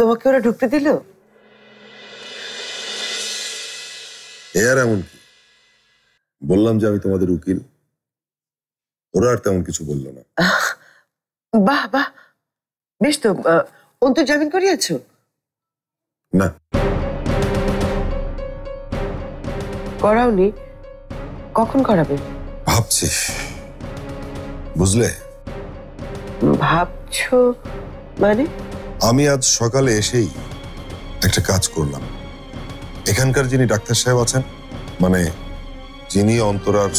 তোমাকে ওরা ঢুকতে দিল? আর এমন কি, বললাম যে আমি তোমাদের উকিল, ওরা আর তেমন কিছু বললো না। বাহ বাহ, বেশ তো। অন্তু জামিন করিয়েছো? না, করাওনি? কখন করাবে? ভাবছি, বুঝলে। ভাবছো মানে? আমি আজ সকালে এসেই একটা কাজ করলাম। এখানকার যিনি ডাক্তার সাহেব আছেন, মানে যিনি অন্তরার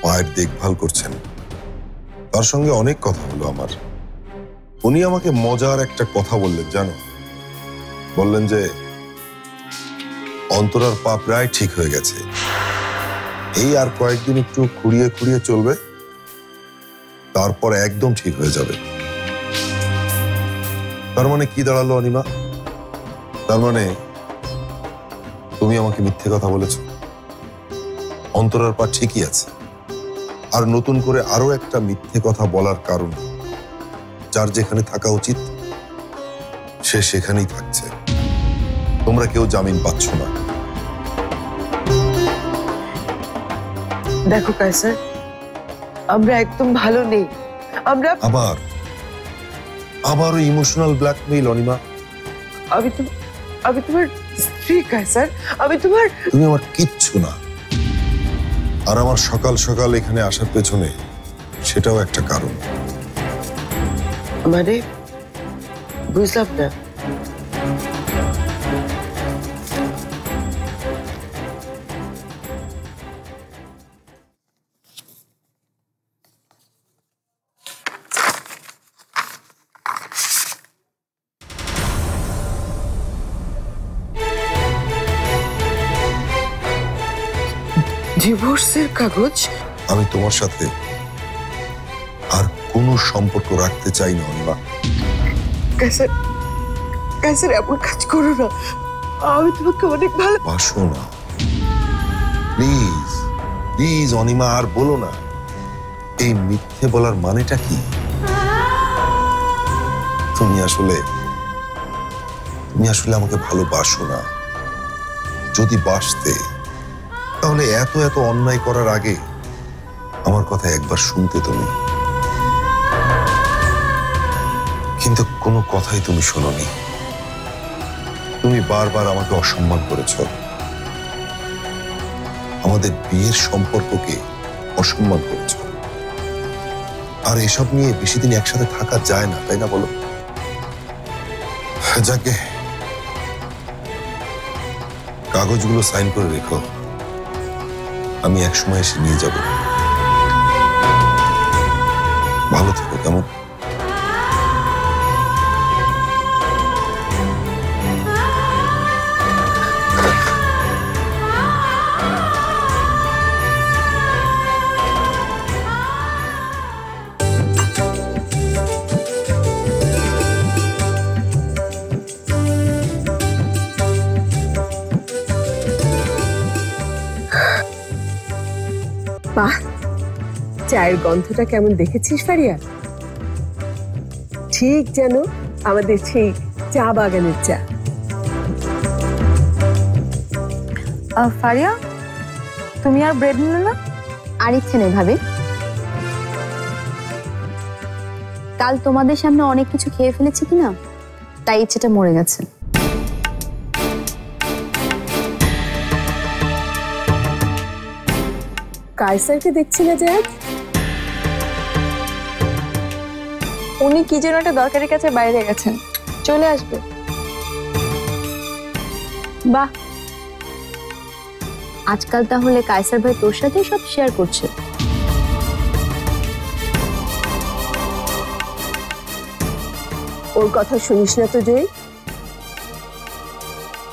পায়ের দেখভাল করছেন, তার সঙ্গে অনেক কথা হলো আমার। উনি আমাকে মজার একটা কথা বললেন, জানো? বললেন যে অন্তরার পা প্রায় ঠিক হয়ে গেছে, এই আর কয়েকদিন একটু খুঁড়িয়ে খুঁড়িয়ে চলবে, তারপর একদম ঠিক হয়ে যাবে। তার মানে কি দাঁড়ালো অনিমা? তার মানে তুমি আমাকে মিথ্যে কথা বলেছ। অন্তরার পা ঠিকই আছে, আর নতুন করে আরো একটা মিথ্যে কথা বলার কারণ, যার যেখানে থাকা উচিত সে সেখানেই থাকছে। তোমরা কেউ জামিন পাচ্ছ না। দেখো কায়সার, আমরা একদম ভালো নেই। আমরা আবার ওই ইমোশনাল ব্ল্যাকমেইল। অনিমা, আমি তোমার স্ত্রী কায়সার, তুমি আমার কিচ্ছু না। আর আমার সকাল সকাল এখানে আসার পেছনে সেটাও একটা কারণ। মানে বুঝলাম না। ডিভোর্সের কাগজ? আমি তোমার সাথে আর কোনো সম্পর্ক রাখতে চাই না অনিমা। কায়সার এমন কাজ করো না, আমি তোমাকে অনেক ভালোবাসো না। প্লিজ প্লিজ অনিমা, আর বলো না। এই মিথ্যে বলার মানেটা কি? তুমি আসলে আমাকে ভালোবাসো না। যদি বাসতে, তাহলে এত এত অন্যায় করার আগে আমার কথা একবার শুনতে তুমি। কিন্তু কোনো কথাই তুমি শোনোনি। তুমি বারবার আমাকে অসম্মান করেছ, আমাদের বিয়ের সম্পর্ককে অসম্মান করেছ। আর এসব নিয়ে বেশি দিন একসাথে থাকা যায় না, তাই না বলো? যাকে কাগজগুলো সাইন করে রেখো, আমি একসময় এসে নিয়ে যাব। ভালো থেকো, কেমন? বাহ, চায়ের গন্ধটা কেমন দেখেছিস ফারিয়া? ঠিক যেন আমাদের সেই চা বাগানের চা। ফারিয়া, তুমি আর ব্রেড নিলে না? আর ইচ্ছে নেই ভাবি, কাল তোমাদের সামনে অনেক কিছু খেয়ে ফেলেছি কিনা, তাই ইচ্ছেটা মরে গেছে। কায়সারকে দেখছি না যে আজ? উনি কি যেন একটা দরকারের কাছে বাইরে গেছেন, চলে আসবে। বাহ, আজকাল তাহলে কায়সার ভাই তোর সাথে সব শেয়ার করছে। ওর কথা শুনিস না তো জয়ী,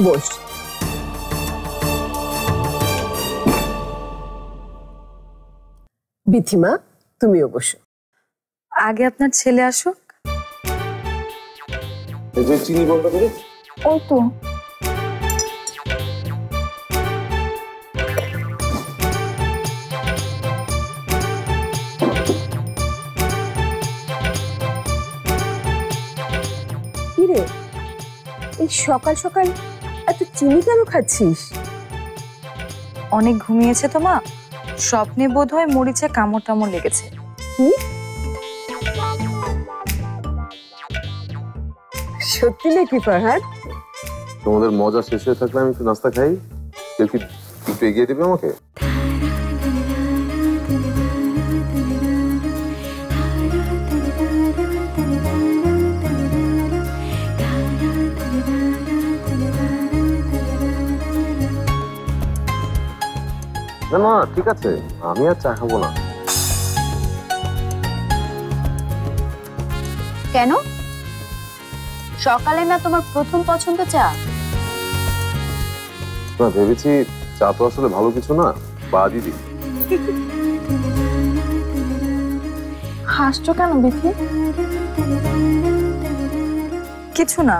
বস। বিথিমা, তুমিও বসো। আগে আপনার ছেলে আসুক। চিনি বলতে পারি? ও তো কি রে, সকাল সকাল এত চিনি কেন খাচ্ছিস? অনেক ঘুমিয়েছে তো মা, স্বপ্নে বোধহয় মরিচে কামড় টামড় লেগেছে। কি সত্যি নাকি ফারহাদ? তোমাদের মজা শেষ হয়ে থাকলে আমি একটু নাস্তা খাই, কেউ কি একটু এগিয়ে দেবে আমাকে? না না ঠিক আছে, আমি আর চা খাবো না। কেন? সকালে না তোমার প্রথম পছন্দ চা? না ভেবেছি চা তো আসলে ভালো কিছু না, বাদই দিই। হাসছো কেন বিথি? কিছু না।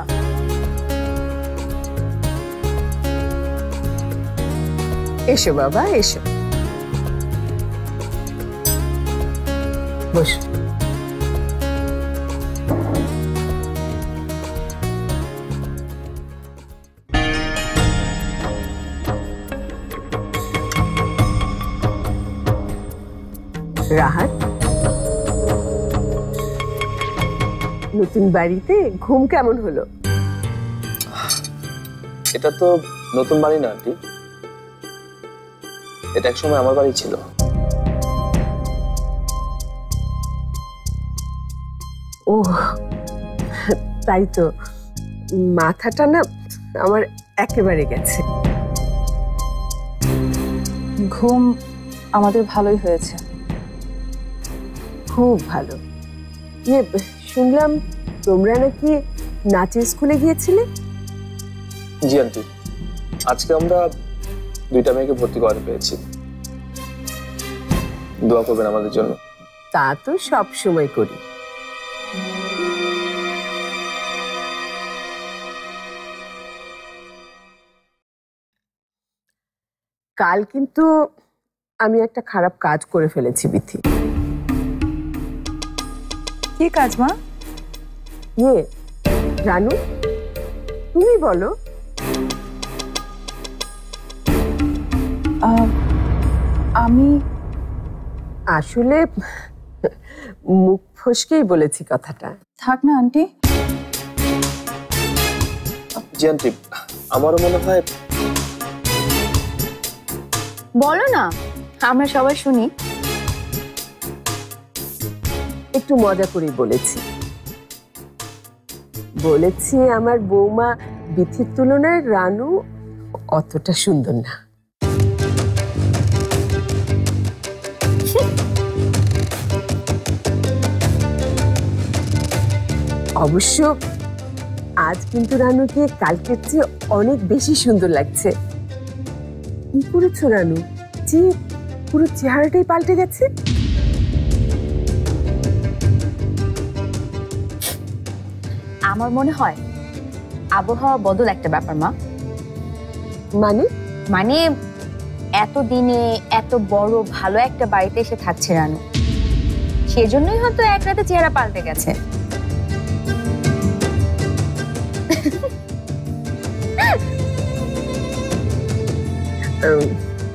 এসো বাবা এসো, বস। রাহাত, নতুন বাড়িতে ঘুম কেমন হলো? এটা তো নতুন বাড়ি না আন্টি, এটা একসময় আমার বাড়ি ছিল। ও তাই তো, মাথাটা না আমার একেবারে গেছে। ঘুম আমাদের ভালোই হয়েছে। খুব ভালো। ইয়ে, শুনলাম তোমরা নাকি নাচের স্কুলে গিয়েছিলে? জি আন্টি, আজকে আমরা 2টা মেয়েকে ভর্তি করাতে পেরেছি। দোয়া করবেন আমাদের জন্য। তা তো সব সময় করি। কাল কিন্তু আমি একটা খারাপ কাজ করে ফেলেছি বিথি। কি কাজ মা? ইয়ে রানু, তুমি বলো। আমি আসলে মুখ ফসকেই বলেছি কথাটা। থাক না আন্টি। জি আন্টি, আমারও মনে হয়। বলো না, আমরা সবাই শুনি। একটু মজা করেই বলেছি। বলেছি আমার বৌমা বিথির তুলনায় রানু অতটা সুন্দর না। অবশ্য আজ কিন্তু রানুকে কালকের চেয়ে অনেক বেশি সুন্দর লাগছে। কি করেছো রানু, যে পুরো চেহারাটাই পাল্টে গেছে? আমার মনে হয় আবহাওয়া বদল একটা ব্যাপার মা। মানে? মানে এতদিনে এত বড় ভালো একটা বাড়িতে এসে থাকছে রানু, সেজন্যই হয়তো এক রাতে চেহারা পাল্টে গেছে।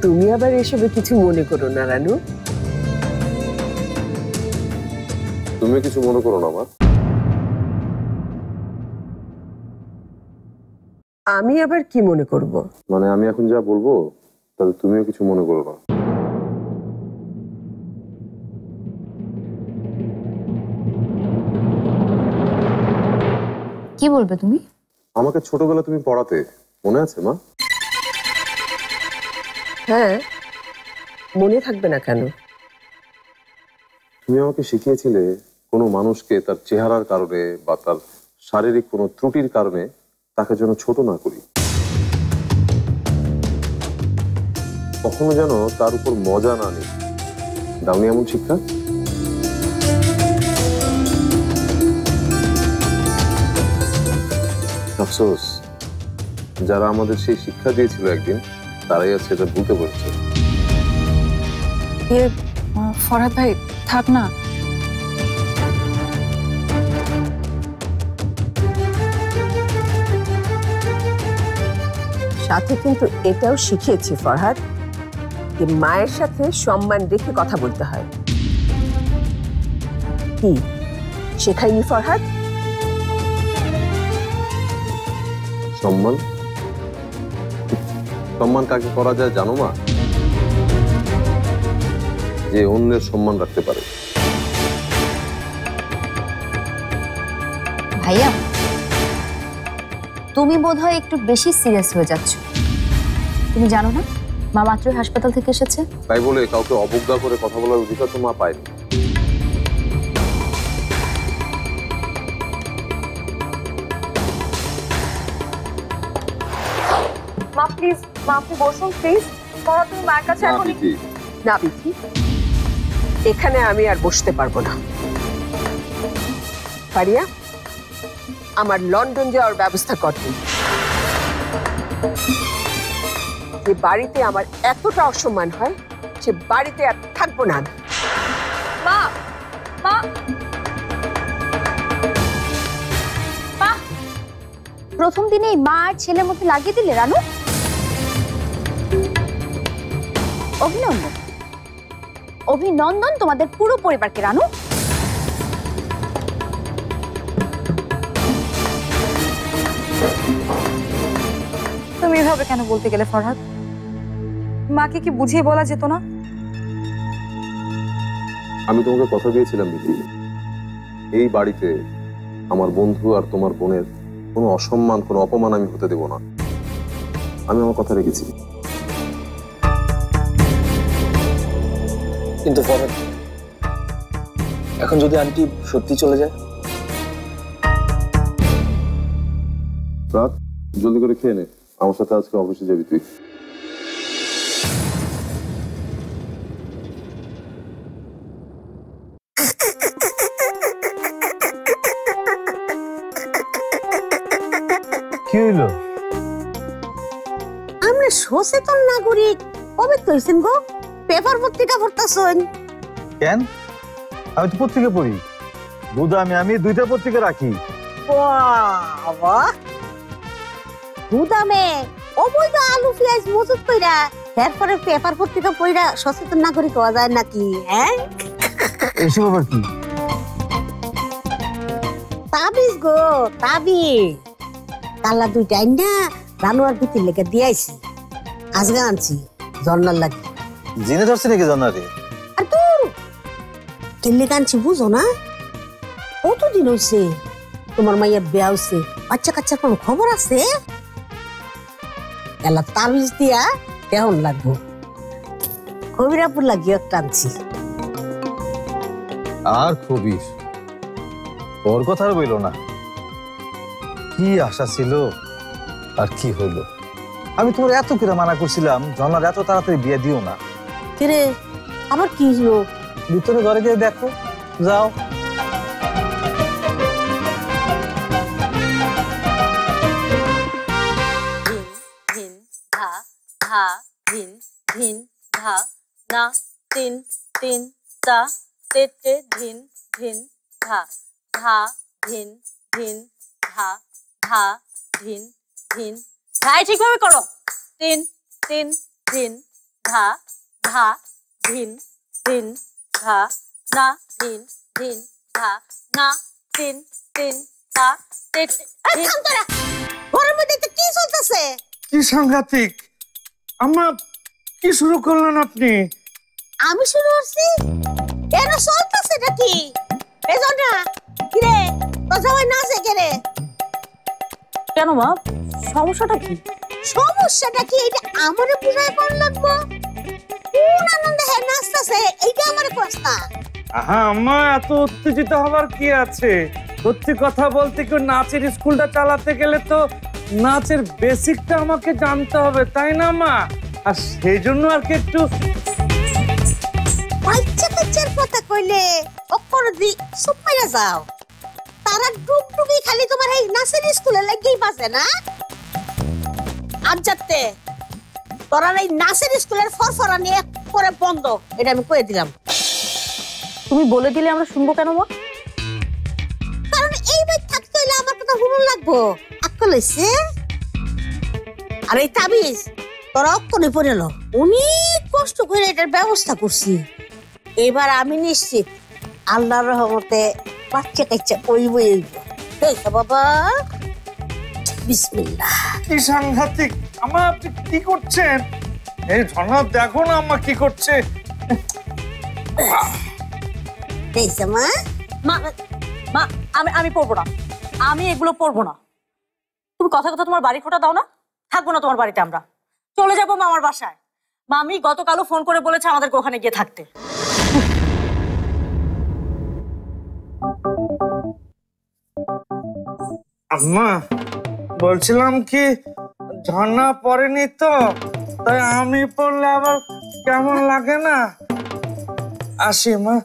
তুমি আবার এসবে কিছু মনে করো না রানু। তুমি কিছু মনে করো না মা। আমি আবার কি মনে করব? মানে আমি এখন যা বলবো তাহলে তুমিও কিছু মনে করো না। কি বলবে তুমি? আমাকে ছোটবেলা তুমি পড়াতে, মনে আছে মা? হ্যাঁ, মনে থাকবে না কেন? তুমি আমাকে শিখিয়েছিলে কোনো মানুষকে তার চেহারার কারণে বা তার শারীরিক কোনো ত্রুটির কারণে তাকে যেন ছোট না করি, কখনো যেন তার উপর মজা না নিই। দাওনি এমন শিক্ষা? আফসোস, যারা আমাদের সেই শিক্ষা দিয়েছিল একদিন, তারাই আছে এটা ভুলতে পারছে। ফরহাদ ভাই থাক না। সাথে কিন্তু এটাও শিখিয়েছি ফরহাদ, যে মায়ের সাথে সম্মান রেখে কথা বলতে হয়। কি শেখায়নি ফরহাদ? সম্মান? সম্মান কাকে করা যায় জানো মা? যে অন্যের সম্মান রাখতে পারে। ভাইয়া, তুমি বোধহয় একটু বেশি সিরিয়াস হয়ে যাচ্ছ। তুমি জানো না মা মাত্রই হাসপাতাল থেকে এসেছে? তাই বলে কাউকে অবজ্ঞা করে কথা বলার অধিকার তো মা পায়নি। মা প্লিজ, মা আপনি বসুন প্লিজ। তুমি মায়ের কাছে না, এখন বিথি, না বিথি, এখানে আমি আর বসতে পারবো না। ফারিয়া, আমার লন্ডন যাওয়ার ব্যবস্থা কর তুই। যে বাড়িতে আমার এতটা অসম্মান হয়, সে বাড়িতে আর থাকবো না আমি। মা, মা, প্রথম দিনেই মা আর ছেলের মধ্যে লাগিয়ে দিলে রানু। অভিনন্দন, অভিনন্দন তোমাদের পুরো পরিবারকে রানু। তুমি এভাবে কেন বলতে গেলে ফরহাদ? মাকে কি বুঝিয়ে বলা যেত না? আমি তোমাকে কথা দিয়েছিলাম বিথি, এই বাড়িতে আমার বন্ধু আর তোমার বোনের কোনো অসম্মান, কোনো অপমান আমি হতে দেব না। আমি আমার কথা রেখেছি। কিন্তু ফরহাদ, এখন যদি আন্টি সত্যি চলে যায়? রাত জলদি করে খেয়ে নে, আমার সাথে আজকে অফিসে যাবি তুই। কি হইলো? আমরা সচেতন নাগরিক কবে তৈছেন গো? পেপার পত্রিকা পড়তাছেন কেন? আমি তো পত্রিকা পড়ি। আমি দুইটা পত্রিকা রাখি। বাবা, গুদামে অবৈধ আলু পেঁয়াজ মজুত কইরা এরপরে পেপার পত্রিকা পড়া সচেতন নাগরিক হওয়া যায় নাকি? হ্যাঁ, এসব আবার কি? তাবিজ গো, তাবিজ। কাল্লা দুইটাই না রানু আর বিতির লেগে দিয়েছি। আজকে আনছি জন্নার লাগে। জেনে ধরছে নাকি জানারে? আর তোর কেলে আনছি বুঝো না? কতদিন হয়েছে তোমার মাইয়ের বিয়া হয়েছে? বাচ্চা কাচ্চার কোনো খবর আছে? এলা তাবিজ দিয়া কেমন লাগবো? কবিরাপুর লাগিয়ে একটা আনছি। আর কবির ওর কথা আর বইল না। কি আশা ছিল আর কি হইল? আমি তোমার এত করে মানা করছিলাম জনার এত তাড়াতাড়ি বিয়ে দিও না। কিরে আবার কি হলো? ভিতরে ঘরে গিয়ে দেখো, যাও। ধিন ধা ধা ধিন ধিন ধা না তিন তিন তা তে তে ধিন ধিন ধা ধা ধিন ধিন ধা ধা ধিন ধিন ধাই ঠিকভাবে করো। তিন তিন ধিন ধা ধা ধিন ধিন ধা না ধিন ধিন ধা না তিন তিন তা তে তে। থাম তোরা, ঘরের মধ্যে তো কি চলতেছে? কি সাংঘাতিক! আম্মা, কি শুরু করলেন আপনি? আমি শুরু করছি? কেন চলতেছে নাকি? এজো না কিরে, তোর সবাই নাচে কেরে? কেন মা, সমস্যাটা কি? সমস্যাটা কি এটা আমারে বুঝাই কোন লাগবো? কোন আনন্দে হে নাচতেছে এইটা আমারে কষ্ট না। আহা আম্মা, এত উত্তেজিত হবার কি আছে? সত্যি কথা বলতে কি, নাচের স্কুলটা চালাতে গেলে তো নাচের বেসিকটা আমাকে জানতে হবে, তাই না মা? আর সেই জন্য আর কি একটু বাচ্চা কাচ্চার কথা কইলে অক্ষর দি চুপ মেরে যাও। তারা ডুবডুবি খালি তোমার এই নাচের স্কুলে লাগেই বাজে না? আজ যাতে তোরা এই নাচের স্কুলের ফরফরা নিয়ে করে বন্ধ, এটা আমি কয়ে দিলাম। তুমি বলে দিলে আমরা শুনবো কেন মা? কারণ এই বাই থাকতে হইলে আমার কথা শুনুন লাগবো। আকল হইছে? আর এই তাবিজ তোরা অক্ষণে পড়ে এলো, অনেক কষ্ট করে এটার ব্যবস্থা করছি। এবার আমি নিশ্চিত আল্লাহর রহমতে বাচ্চা কাচ্চা ওইবই বাবা। বিসমিল্লাহ। কি সাংঘাতিক আমা, আপনি কি করছেন? এই ঝর্ণা দেখো না আমা কি করছে। মা মা মা আমি পড়বো না, আমি এগুলো পড়বো না। তুমি কথা কথা তোমার বাড়ি খোটা দাও না, থাকবো না তোমার বাড়িতে, আমরা চলে যাবো মামার বাসায়। মামি গতকালও ফোন করে বলেছে আমাদেরকে ওখানে গিয়ে থাকতে। আম্মা বলছিলাম কি, ঝর্ণা পড়েনি তো, তাই আমি পড়লে আবার কেমন লাগে না। আসি মা।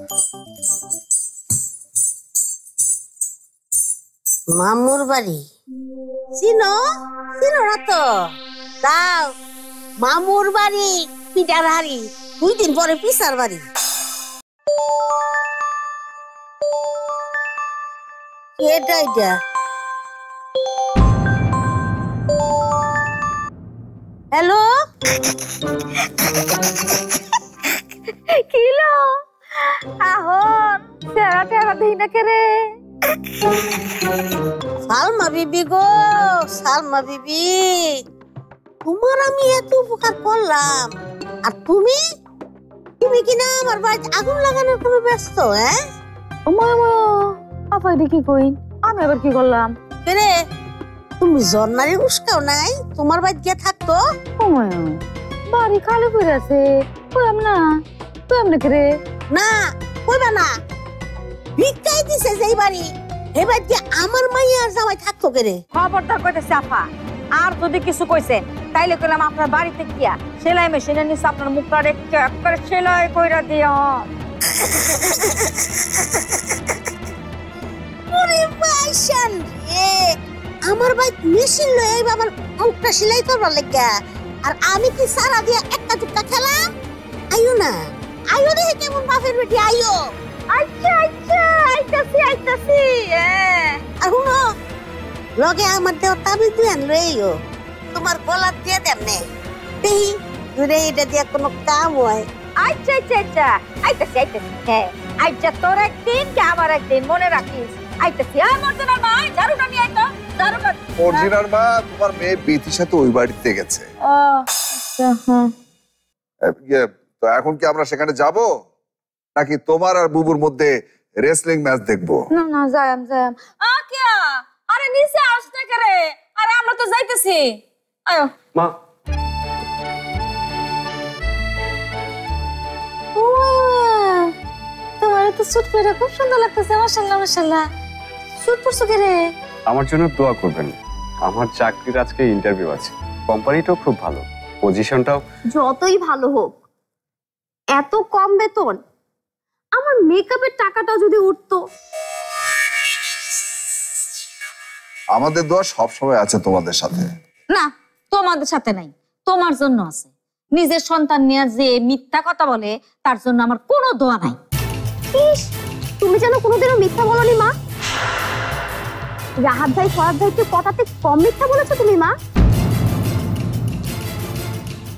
মামুর বাড়ি চিনো? চিনো না তো? দাও মামুর বাড়ি পিটার হাড়ি, 2 দিন পরে পিসার বাড়ি। এটা এটা হ্যালো, কিলো আহন সেরা টেরা দেই না কেরে। সালমা বিবি গো, সালমা বিবি, তোমার আমি এত উপকার করলাম আর তুমি কিনা আমার বাড়িতে আগুন লাগানোর কোনো ব্যস্ত? হ্যাঁ মামা আপাই দেখি কই, আমি আবার কি করলাম? রে তুমি জন্নারে উস্কাও নাই? তোমার বাড়ি গিয়ে থাকতো। বাড়ি খালি পড়ে আছে, কইম না কইম না কেরে। না কইবা না, ভিক্ষাই দিছে যেই বাড়ি, হে বাড়ি গিয়ে আমার মাইয়া আর জামাই থাকতো কেরে। খবরদার কইতেছে আপা, আর যদি কিছু কইছেন তাইলে কইলাম আপনার বাড়িতে গিয়া সেলাই মেশিনের নিচে আপনার মুখটা রেখে একবারে সেলাই কইরা দিও। ওরে ভাইশান রে, আমার ভাই মেশিন লয়ে বাবার মুখটা সেলাই করবার লাগা, আর আমি কি সারা দিয়া একটা দুটা খেলাম? আইও না, আইও দেখে কেমন বাপের বেটি, আইও। আচ্ছা আচ্ছা আইতাছি। আর শুনো, লগে আমার দেওয়া তাবিজ দিয়ে লইও, তোমার গলা দিয়ে দেন নে, দেখি দূরে এটা দিয়ে কোনো কাম হয়। আচ্ছা আচ্ছা আচ্ছা আইতাছি। হ্যাঁ আচ্ছা, তোর একদিন কে আমার একদিন, মনে রাখিস। আইতাছি। আমার জন্য মা ঝাড়ুটা নিয়ে আইতো, ঝাড়ুটা। অর্জিনার মা তোমার মেয়ে বিথির সাথে ওই বাড়িতে গেছে। আচ্ছা হ্যাঁ। তো এখন কি আমরা সেখানে যাব, নাকি তোমার আর বুবুর মধ্যে রেসলিং ম্যাচ দেখবো? না না যাইম। কিয়া আরে নিচে আসতে করে, আরে আমরা তো যাইতেছি। আয়ো মা। তোমার তো স্যুট পরে খুব সুন্দর লাগতেছে, মাশাআল্লাহ মাশাআল্লাহ। স্যুট পরছো কে রে? আমার জন্য দোয়া করবেন, আমার চাকরির আজকে ইন্টারভিউ আছে। কোম্পানিটাও খুব ভালো, পজিশনটাও। যতই ভালো হোক, এত কম বেতন, আমার মেকআপের টাকাটাও যদি উঠতো। আমাদের দোয়া সবসময় আছে তোমাদের সাথে। না, তোমাদের সাথে নাই, তোমার জন্য আছে। নিজের সন্তান নিয়ে যে মিথ্যা কথা বলে, তার জন্য আমার কোনো দোয়া নাই। ইস, তুমি যেন কোনোদিনও মিথ্যা বলনি মা। রাহাত ভাই ফরাদ ভাইকে কথাতে কম মিথ্যা বলেছো তুমি মা।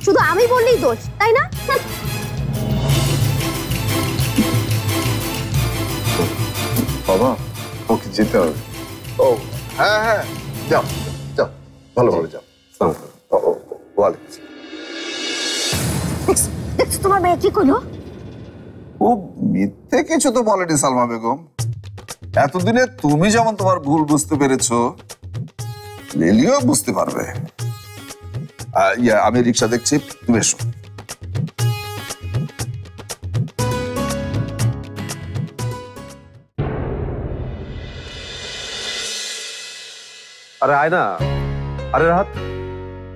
শুধু আমি বললেই দোষ, তাই না? বাবা, ওকে যেতে হবে। ও হ্যাঁ হ্যাঁ, যাও যাও, ভালোভাবে যাও। ওয়ালাইকুম আসসালাম। দেখছো তোমার মেয়ে কি করলো? ও মিথ্যে কিছু তো বলেনি সালমা বেগম। এতদিনে তুমি যেমন তোমার ভুল বুঝতে পেরেছো, লিলিও বুঝতে পারবে। আমি রিক্সা দেখছি, তুমি এসো। আরে আয় না। আরে রাহাত,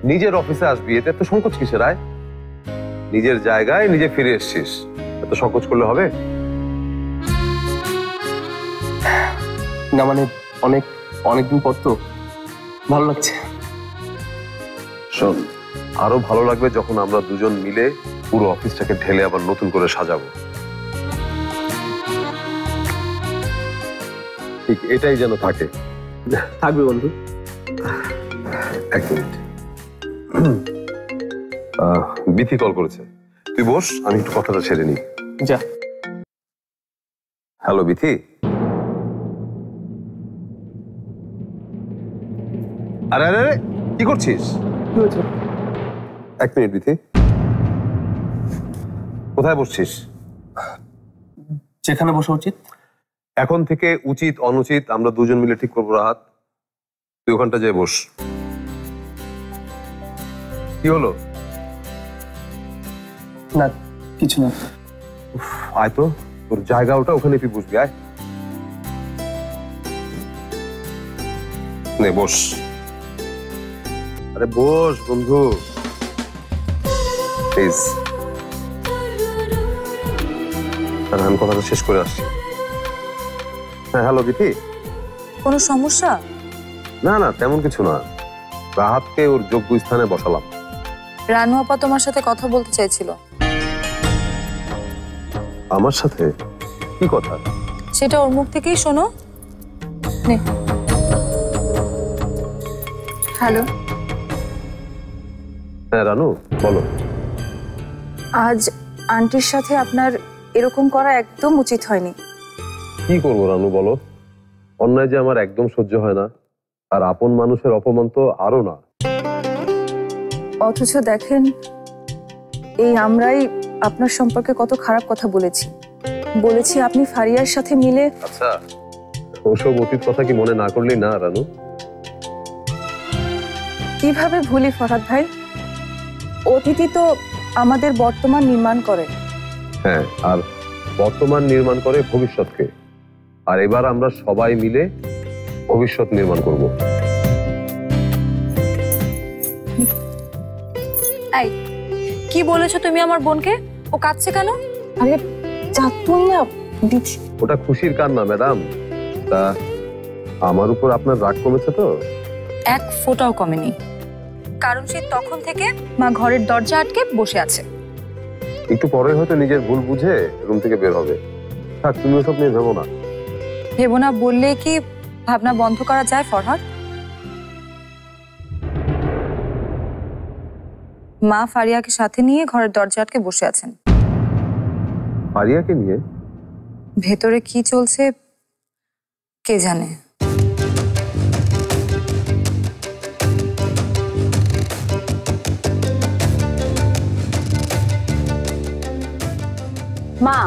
নিজের অফিসে আসবি, এতে এত সংকোচ কিসের? আয়, নিজের জায়গায় নিজে ফিরে এসছিস, এত সংকোচ করলে হবে না? মানে অনেকদিন পর তো ভালো লাগছে। শোন, আরো ভালো লাগবে যখন আমরা দুজন মিলে পুরো অফিসটাকে ঢেলে আবার নতুন করে সাজাবো। ঠিক এটাই যেন থাকে। থাকবে বন্ধু। এক মিনিট, বিথি কল করেছে, তুই বস, আমি একটু কথাটা সেরে নিই। যা। হ্যালো বিথি। আরে আরে আরে, কি করছিস? কি হয়েছে? এক মিনিট বিথি, কোথায় বসছিস? যেখানে বসা উচিত। এখন থেকে উচিত অনুচিত আমরা দুজন মিলে ঠিক করবো। রাহাত, তুই ওখানটা যেয়ে বস। কি হলো? না কিছু না। আয় তো, তোর জায়গা ওটা, ওখানে তুই বসবি। আয়, নে বস। আরে বস বন্ধু, প্লিজ। আমি কথাটা শেষ করে আসছি। হ্যাঁ হ্যালো বিথি। কোনো সমস্যা? না না, তেমন কিছু না। রাহাতকে ওর যোগ্য স্থানে বসালাম। রানু আপা তোমার সাথে কথা বলতে চাইছিল। আমার সাথে? কি কথা? সেটা ওর মুখ থেকেই শোনো। হ্যালো। হ্যাঁ রানু, বলো। আজ আন্টির সাথে আপনার এরকম করা একদম উচিত হয়নি। কি করবো রানু বলো, অন্যায় যে আমার একদম সহ্য হয় না, আর আপন মানুষের অপমান তো আরো না। অথচ দেখেন, এই আমরাই আপনার সম্পর্কে কত খারাপ কথা বলেছি আপনি ফারিয়ার সাথে মিলে। আচ্ছা, ওসব অতীত কথা কি মনে না করলেই না রানু? কিভাবে ভুলি ফরহাদ ভাই, অতীতই তো আমাদের বর্তমান নির্মাণ করে। হ্যাঁ, আর বর্তমান নির্মাণ করে ভবিষ্যৎকে, আর এবার আমরা সবাই মিলে ভবিষ্যৎ নির্মাণ করব। এই কি বলেছো তুমি আমার বোনকে? ও কাঁদছে কেন? আরে তুই না দিচ্ছি। ওটা খুশির কান্না ম্যাডাম। তা আমার উপর আপনার রাগ কমেছে তো? এক ফোঁটাও কমেনি, কারণ সে তখন থেকে মা ঘরের দরজা আটকে বসে আছে। একটু পরে হয়তো নিজের ভুল বুঝে রুম থেকে বের হবে। থাক, তুমি ওসব নিয়ে ভেবো না। ভেবো না বললে কি ভাবনা বন্ধ করা যায় ফরহাদ? মা ফারিয়াকে সাথে নিয়ে ঘরের দরজা আটকে বসে আছেন। ফারিয়াকে নিয়ে? ভেতরে কি চলছে কে জানে। মা,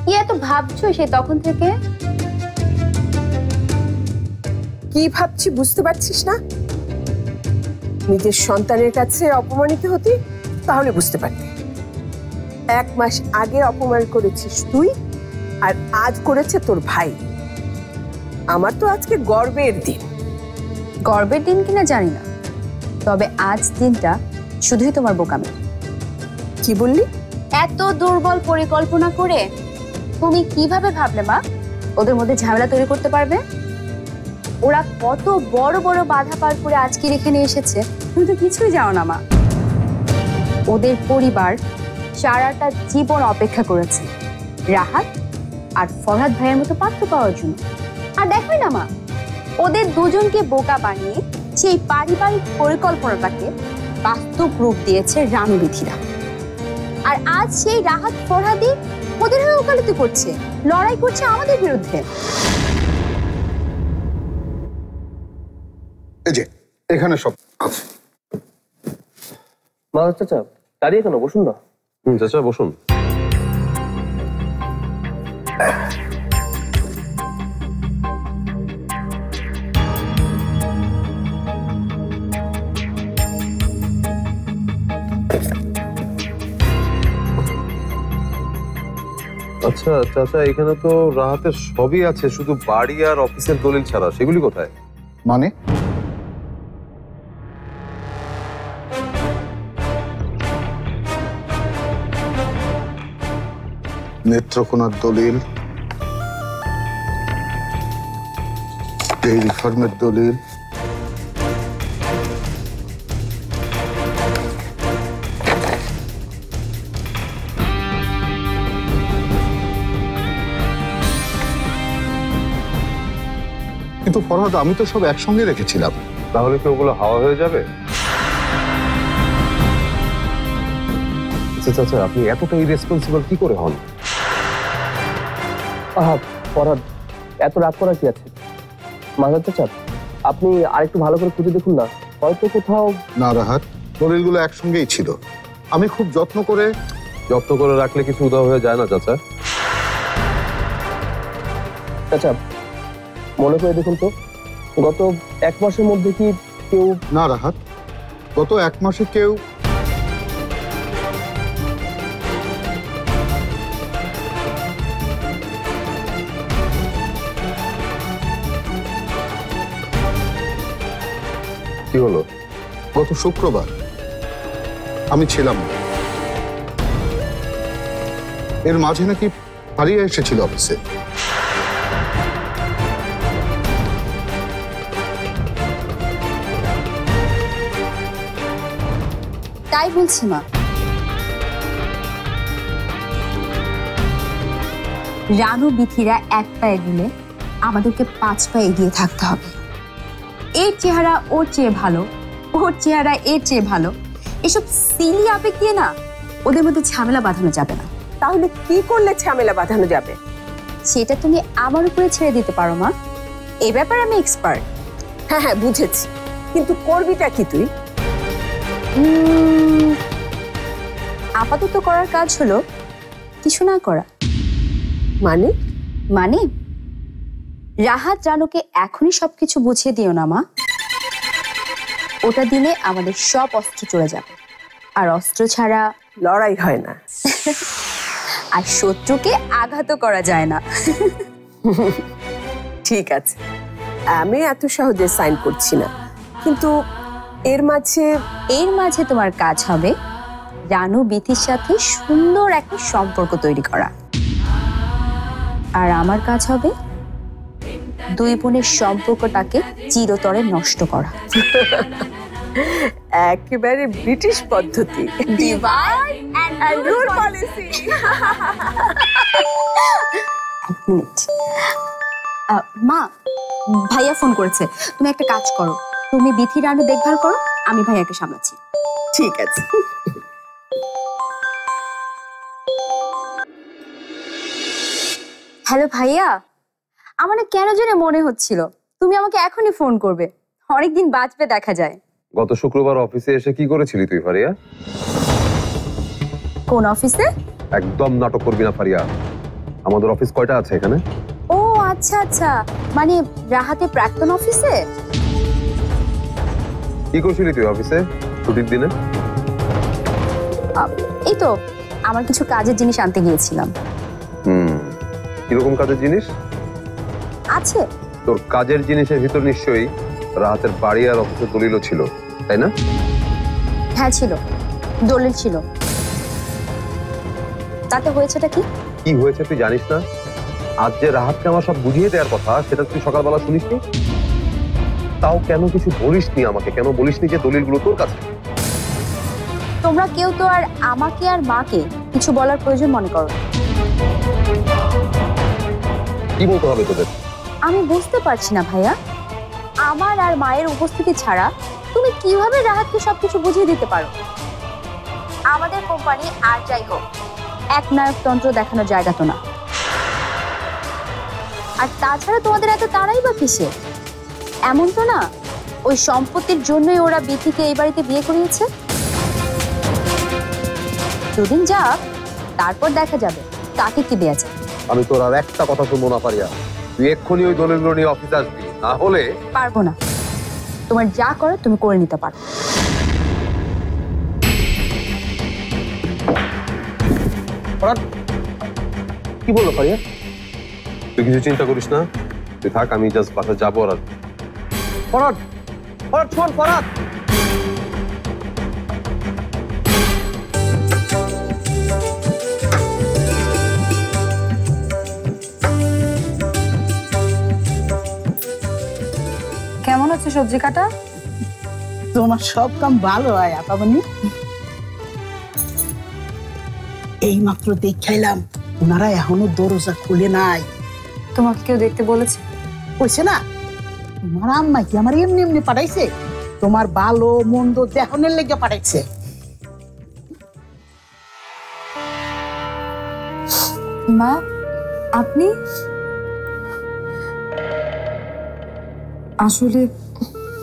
কি এত ভাবছো সে তখন থেকে? কি ভাবছি বুঝতে পারছিস না? নিজের সন্তানের কাছে অপমানিত হতি, তাহলে বুঝতে পারতি। 1 মাস আগে অপমান করেছিস তুই, আর আজ করেছে তোর ভাই। আমার তো আজকে গর্বের দিন। গর্বের দিন কিনা জানি না, তবে আজ দিনটা শুধুই তোমার বোকামি। কি বললি? এত দুর্বল পরিকল্পনা করে তুমি কিভাবে ভাবলে মা ওদের মধ্যে ঝামেলা তৈরি করতে পারবে? ওরা কত বড় বড় বাধা পার করে আজকে এখানে এসেছে, তুমি তো কিছুই জানো না মা। ওদের পরিবার সারাটা জীবন অপেক্ষা করেছে রাহাত আর ফরহাদ ভাইয়ের মতো পাত্র পাওয়ার জন্য। আর দেখোই না মা, ওদের দুজনকে বোকা বানিয়ে সেই পারিবারিক পরিকল্পনাটাকে বাস্তব রূপ দিয়েছে রানু বিথিরা। আর আজ সেই রাহাত ফরহাদি ওদের হয়ে ওকালতি করছে, লড়াই করছে আমাদের বিরুদ্ধে। এই যে এখানে সব আছে। মা চাচা দাঁড়িয়ে কেন, বসুন না। চাচা বসুন। আচ্ছা চাচা, এখানে তো রাহাতের সবই আছে, শুধু বাড়ি আর অফিসের দলিল ছাড়া। সেগুলি কোথায়? মানে নেত্রকোনার দলিল, ডেইরি ফার্মের দলিল, কিন্তু ফরহাদ আমি তো সব একসঙ্গে রেখেছিলাম। তাহলে কি ওগুলো হাওয়া হয়ে যাবে? আচ্ছা আচ্ছা, আপনি এতটা ইরেসপন্সিবল কি করে হন? পরাদ, এত রাগ করা কি আছে? মাজার চাচা, আপনি আরেকটু ভালো করে খুঁজে দেখুন না, হয়তো কোথাও। না রাহাত, দলিলগুলো একসঙ্গেই ছিল। আমি খুব যত্ন করে রাখলে কিছু উধাও হয়ে যায় না চাচা? চাচা মনে করে দেখুন তো, গত 1 মাসের মধ্যে কি কেউ। না রাহাত, গত 1 মাসে কেউ। কি হলো? গত শুক্রবার আমি ছিলাম না। এর মাঝে নাকি ফারিয়া এসেছিল অফিসে। তাই বলছি মা। রানু বিথিরা 1 পা এগোলে আমাদেরকে 5 পা এগিয়ে থাকতে হবে। এর চেহারা ওর চেয়ে ভালো, ওর চেহারা এর চেয়ে ভালো, এসব সিলি আবেগ দিয়ে না ওদের মধ্যে ঝামেলা বাঁধানো যাবে না। তাহলে কি করলে ঝামেলা বাঁধানো যাবে? সেটা তুমি আমার উপরে ছেড়ে দিতে পারো মা, এই ব্যাপারে আমি এক্সপার্ট। হ্যাঁ হ্যাঁ বুঝেছি, কিন্তু করবিটা কি তুই? আপাতত করার কাজ হলো কিছু না করা। মানে? মানে রাহাত রানুকে এখনই সবকিছু বুঝিয়ে দিও না মা। ওটা দিলে আমাদের সব অস্ত্র চলে যাবে, আর অস্ত্র ছাড়া লড়াই হয় না, আর শত্রুকে আঘাতও করা যায় না। ঠিক আছে, আমি এত সহজে সাইন করছি না, কিন্তু এর মাঝে তোমার কাজ হবে রানু বিথির সাথে সুন্দর একটা সম্পর্ক তৈরি করা, আর আমার কাজ হবে 2 বোনের সম্পর্কটাকে চিরতরে নষ্ট করা। একেবারে ব্রিটিশ পদ্ধতি, ডিভাইড এন্ড রুল পলিসি। মা, ভাইয়া ফোন করেছে, তুমি একটা কাজ করো, তুমি বিথি রানু দেখভাল করো, আমি ভাইয়াকে সামলাচ্ছি। ঠিক আছে। হ্যালো ভাইয়া, আমার না কেন জানি মনে হচ্ছিল তুমি আমাকে এখনই ফোন করবে, অনেকদিন বাঁচবে দেখা যায়। গত শুক্রবার অফিসে এসে কি করেছিলি তুই ফারিয়া? কোন অফিসে? একদম নাটক করবি না ফারিয়া। আমাদের অফিস কয়টা আছে এখানে? ও আচ্ছা আচ্ছা, মানে রাহাতে প্রাক্তন অফিসে। কি করছিলি তুই অফিসে ছুটির দিনে? এই তো আমার কিছু কাজের জিনিস আনতে গিয়েছিলাম। কিরকম কাজের জিনিস আছে? তোর কাজের জিনিসের ভিতর নিশ্চয়ই রাহাতের বাড়ি আর অফিসের দলিলও ছিল, তাই না? হ্যাঁ ছিল, দলিল ছিল। তাতে হয়েছেটা কি? কি হয়েছে তুই জানিস না? আজ যে রাহাতকে আমার সব বুঝিয়ে দেওয়ার কথা, সেটা তুই সকালবেলা শুনিসনি? তাও কেন কিছু বলিসনি আমাকে? কেন বলিসনি যে দলিলগুলো তোর কাছে? তোমরা কেউ তো আর আমাকে আর মাকে কিছু বলার প্রয়োজন মনে করো। কি বলতে হবে তোদের? আমি বুঝতে পারছি না ভাইয়া, আমার আর মায়ের উপস্থিতি ছাড়া তুমি কিভাবে রাহাতকে সবকিছু বুঝিয়ে দিতে পারো? আমাদের কোম্পানি আর যাই হোক এক নায়কতন্ত্র দেখানোর জায়গা তো না। আর তাছাড়া তোমাদের এত তাড়াই বা কিসে? এমন তো না ওই সম্পত্তির জন্যই ওরা বিথিকে এই বাড়িতে বিয়ে করিয়েছে। দুদিন যাক, তারপর দেখা যাবে কাকে কি দেয়া যায়। আমি তোর আর একটা কথা শুনবো না ফারিয়া। তুই এক্ষুনি ওই দলিলগুলো নিয়ে অফিসে আসবি, না হলে। পারবো না, তোমার যা করো তুমি করে নিতে পারো। কি বললো ফারিয়া? তুই কিছু চিন্তা করিস না, তুই থাক, আমি জাস্ট বাসা যাবো আর আসবো। ফরাদ, ফরাদ শোন, ফরাদ। কেমন হচ্ছে সবজি কাটা? তোমার সব কাম ভালো হয় আপামনি। এই মাত্র দেখাইলাম ওনারা এখনো দরজা খুলে নাই। তোমাকে কেউ দেখতে বলেছে? কইছে না, তোমার আম্মা কি আমার এমনি এমনি পাঠাইছে? তোমার ভালো মন্দ দেখানোর লেগে পাঠাইছে। মা, আপনি আসলে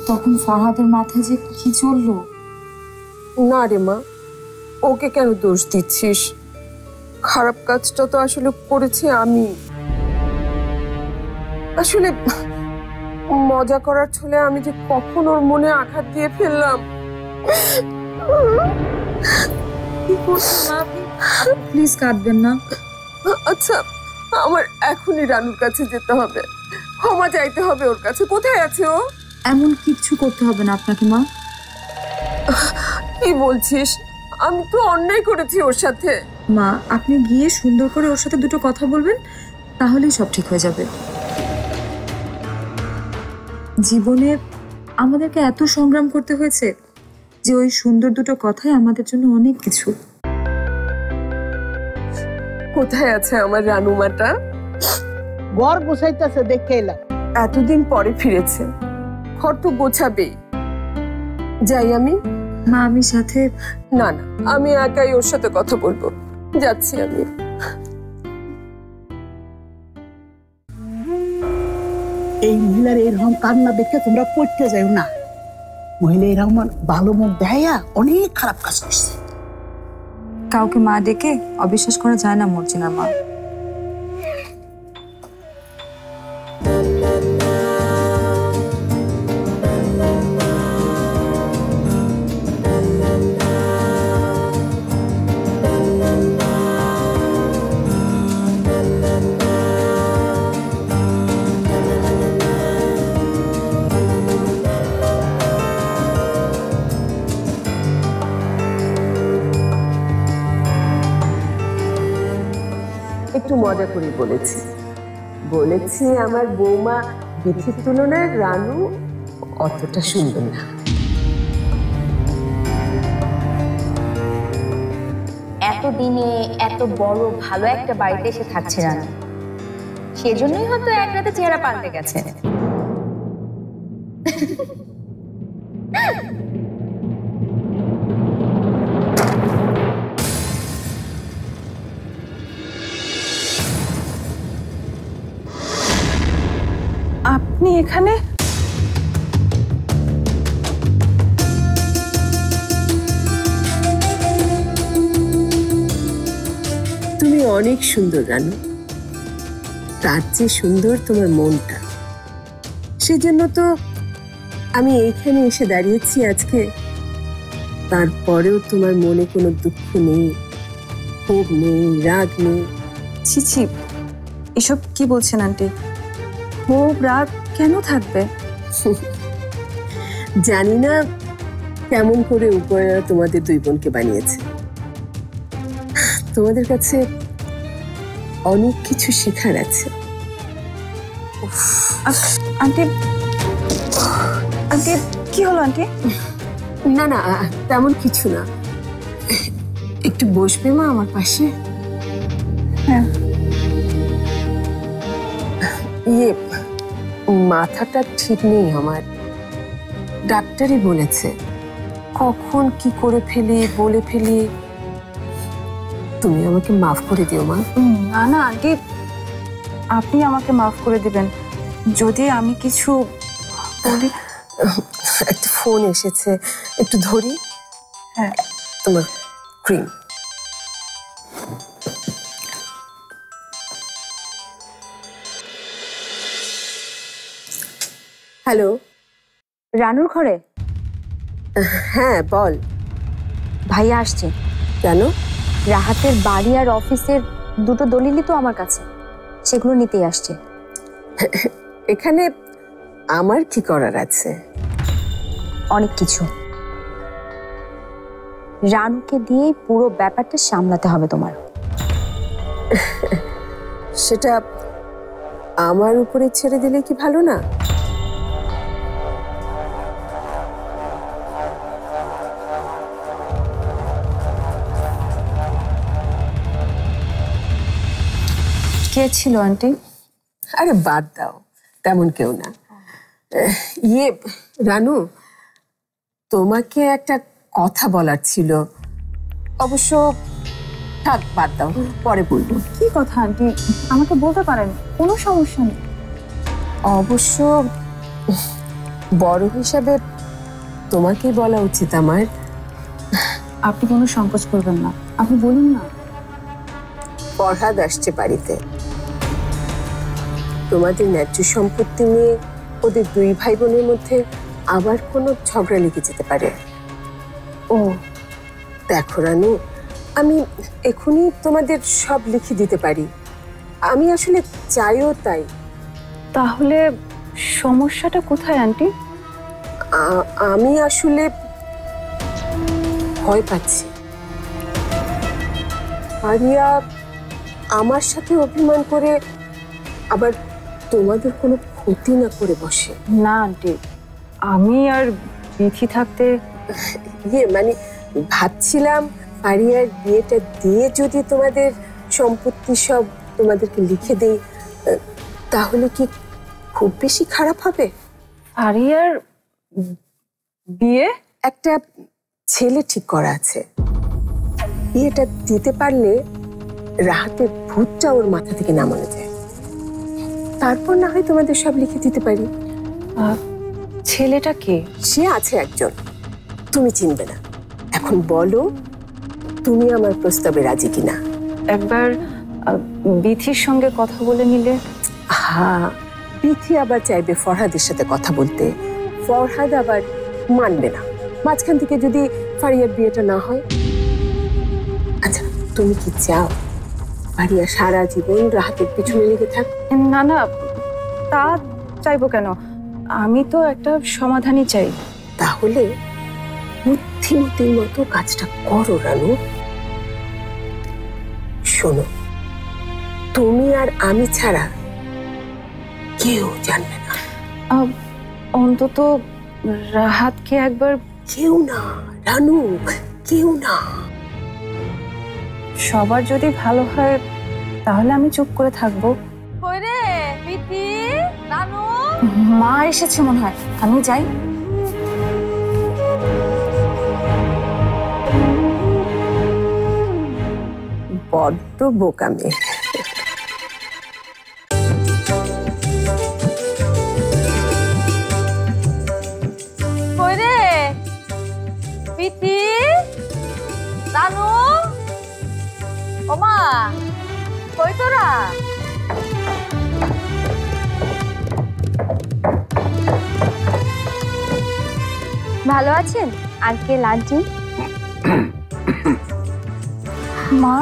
তখন ফারহাদের মাথায় যে কি চললো? না রে মা, ওকে কেন দোষ দিচ্ছিস? খারাপ কাজটা তো আসলে করেছি আমি। আসলে মজা করার ছলে আমি যে কখন ওর মনে আঘাত দিয়ে ফেললাম। কি করছেন মা আপনি? প্লিজ কাঁদবেন না। আচ্ছা, আমার এখনই রানুর কাছে যেতে হবে, ক্ষমা চাইতে হবে ওর কাছে। কোথায় আছে ও? এমন কিচ্ছু করতে হবে না আপনাকে মা। কি বলছিস? আমি তো অন্যায় করেছি ওর সাথে। মা, আপনি গিয়ে সুন্দর করে ওর সাথে দুটো কথা বলবেন, তাহলেই সব ঠিক হয়ে যাবে। জীবনে আমাদেরকে এত সংগ্রাম করতে হয়েছে যে ওই সুন্দর দুটো কথাই আমাদের জন্য অনেক কিছু। কোথায় আছে আমার রানুমাটা? ঘর গোছাইতেছে, দেখে এলাম। এতদিন পরে ফিরেছে, ঘর তো গোছাবেই। যাই আমি? মা, আমি সাথে। না না, আমি একাই ওর সাথে কথা বলবো। যাচ্ছি আমি। এই মহিলার এরকম কান্না দেখে তোমরা পড়তে যাও না। মহিলা এরকম ভালো মুখ দেয়া অনেক খারাপ কাজ করছে। কাউকে মা ডেকে অবিশ্বাস করা যায় না মর্জিনার মা। একটু মজা করে বলেছি আমার বৌমা বিথির তুলনায় রানু অতটা সুন্দর না। এতদিনে এত বড় ভালো একটা বাড়িতে এসে থাকছে রানু, সেজন্যই হয়তো এক রাতে চেহারা পাল্টে গেছে। আপনি এখানে? তুমি অনেক সুন্দর রানু, তার চেয়ে সুন্দর তোমার মনটা। সেজন্য তো আমি এইখানে এসে দাঁড়িয়েছি আজকে। তারপরেও তোমার মনে কোনো দুঃখ নেই, ক্ষোভ নেই, রাগ নেই। ছি ছি, এসব কি বলছেন আন্টি? ক্ষোভ রাগ কেন থাকবে? জানি না কেমন করে উপরেরা তোমাদের দুই বোনকে বানিয়েছে। তোমাদের কাছে অনেক কিছু শেখার আছে। আন্টি, আন্টি কি হলো আন্টি? না না, তেমন কিছু না। একটু বসবে মা আমার পাশে? হ্যাঁ। মাথাটা ঠিক নেই আমার। ডাক্তারই বলেছে কখন কি করে ফেলি, বলে ফেলি। তুমি আমাকে মাফ করে দিও মা। না না আন্টি, আপনি আমাকে মাফ করে দিবেন যদি আমি কিছু বলি। একটা ফোন এসেছে, একটু ধরি। হ্যাঁ, তোমার ক্রিম। হ্যালো, রানুর ঘরে? হ্যাঁ বল। ভাইয়া আসছে। কেন? রাহাতের বাড়ি আর অফিসের দুটো দলিলই তো আমার কাছে, সেগুলো নিতেই আসছে। এখানে আমার কি করার আছে? অনেক কিছু। রানুকে দিয়েই পুরো ব্যাপারটা সামলাতে হবে তোমার। সেটা আমার উপরে ছেড়ে দিলে কি ভালো না? কে ছিল আন্টি? আরে বাদ দাও, তেমন কেউ না। ইয়ে রানু, তোমাকে একটা কথা বলার ছিল, অবশ্য থাক বাদ দাও, পরে বলবো। কি কথা আন্টি? আমাকে বলতে পারেন, কোনো সমস্যা নেই। অবশ্য বড় হিসাবে তোমাকেই বলা উচিত আমার। আপনি কোনো সংকোচ করবেন না, আপনি বলুন না। ফরহাদ আসছে বাড়িতে, তোমাদের ন্যায্য সম্পত্তি নিয়ে ওদের দুই ভাই বোনের মধ্যে আবার কোনো ঝগড়া লেগে যেতে পারে। ও দেখো রানু, আমি এখনই তোমাদের সব লিখে দিতে পারি, আমি আসলে চাইও তাই। তাহলে সমস্যাটা কোথায় আন্টি? আমি আসলে ভয় পাচ্ছি আরিয়া আমার সাথে অভিমান করে আবার তোমাদের কোনো ক্ষতি না করে বসে। না আন্টি, আমি আর বিথি থাকতে মানে ভাবছিলাম আরিয়ার বিয়েটা দিয়ে যদি তোমাদের সম্পত্তি সব তোমাদেরকে লিখে দেই, তাহলে কি খুব বেশি খারাপ হবে? আরিয়ার বিয়ে? একটা ছেলে ঠিক করা আছে, বিয়েটা দিতে পারলে রাহাতের ভূতটা ওর মাথা থেকে নামানো যায়, তারপর না হয় তোমাদের সব লিখে দিতে পারি। ছেলেটা কে? সে আছে একজন, তুমি চিনবে না। এখন বলো তুমি আমার প্রস্তাবে রাজি কিনা? একবার বিথির সঙ্গে কথা বলে নিলে। হ্যাঁ, বিথি আবার চাইবে ফরহাদের সাথে কথা বলতে, ফরহাদ আবার মানবে না। মাঝখান থেকে যদি ফারিয়ার বিয়েটা না হয়। আচ্ছা তুমি কি চাও ফারিয়া সারা জীবন রাহাতের পিছনে লেগে থাক? না না, তা চাইবো কেন, আমি তো একটা সমাধানই চাই। তাহলে বুদ্ধিমতির মতো কাজটা করো রানু। শোনো, তুমি আর আমি ছাড়া কেউ জানবে না। অন্তত রাহাতকে একবার। কেউ না রানু, কেউ না। সবার যদি ভালো হয় তাহলে আমি চুপ করে থাকবো। কই রে বিথি, রানু? মা এসেছে মনে হয়, আমি যাই। বড্ড বোকামে। কই রে বিথি, রানু? ওমা কই তোরা? ভালো আছেন আঙ্কেল আন্টি? মা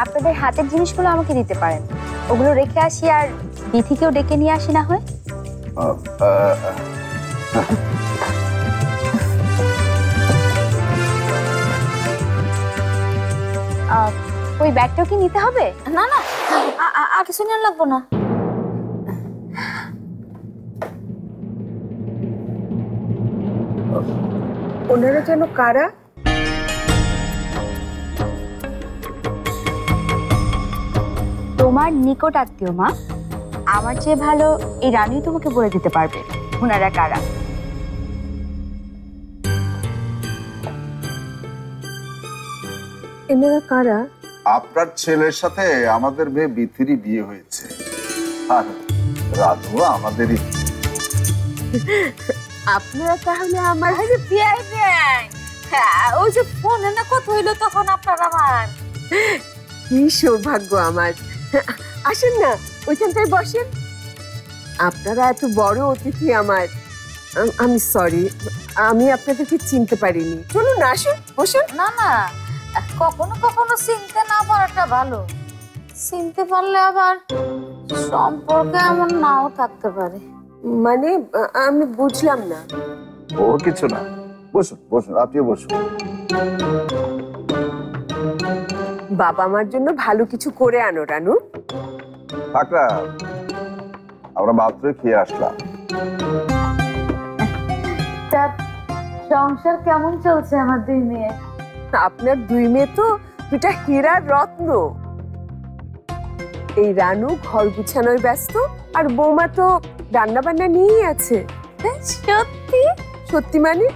আপনাদের হাতের জিনিসগুলো আমাকে দিতে পারেন, ওগুলো রেখে আসি আর বিথিকেও ডেকে নিয়ে আসি না হয়। ওই ব্যাগটাও কি নিতে হবে? না না, আর কিছু নিয়ে লাগবো না। ওনারা যেন কারা? তোমার নিকট আত্মীয় মা, আমার চেয়ে ভালো এই রানী তোমাকে বলে দিতে পারবে ওনারা কারা। এনারা কারা? আপনার ছেলের সাথে আমাদের মেয়ে বিথিরই বিয়ে হয়েছে, আর রাধু আমাদেরই। আপনারা তাহলে আমার ওই যে ফোনে না কথা হইলো তখন আপনার আমার। কি সৌভাগ্য আমার। আসেন না, ওইখানটায় বসেন। আপনারা এত বড় অতিথি আমার। আমি সরি, আমি আপনাদেরকে চিনতে পারিনি। চলুন না, আসুন বসুন। না না, কখনো কখনো চিনতে না পারাটা ভালো, চিনতে পারলে আবার সম্পর্কে এমন নাও থাকতে পারে। মানে আমি বুঝলাম না। ও কিছু না, বসুন বসুন, আপনিও বসুন। বাবা মার জন্য ভালো কিছু করে আনো রানু। কাকরা, আমরা মাত্র খেয়ে আসলাম। সংসার কেমন চলছে আমার দুই মেয়ে? আপনার দুই মেয়ে তো দুটা হীরার রত্ন। এই রানু ঘর গুছানোয় ব্যস্ত, আর বৌমা তো রান্না বান্না নিয়েই আছে। সত্যি? সত্যি মানে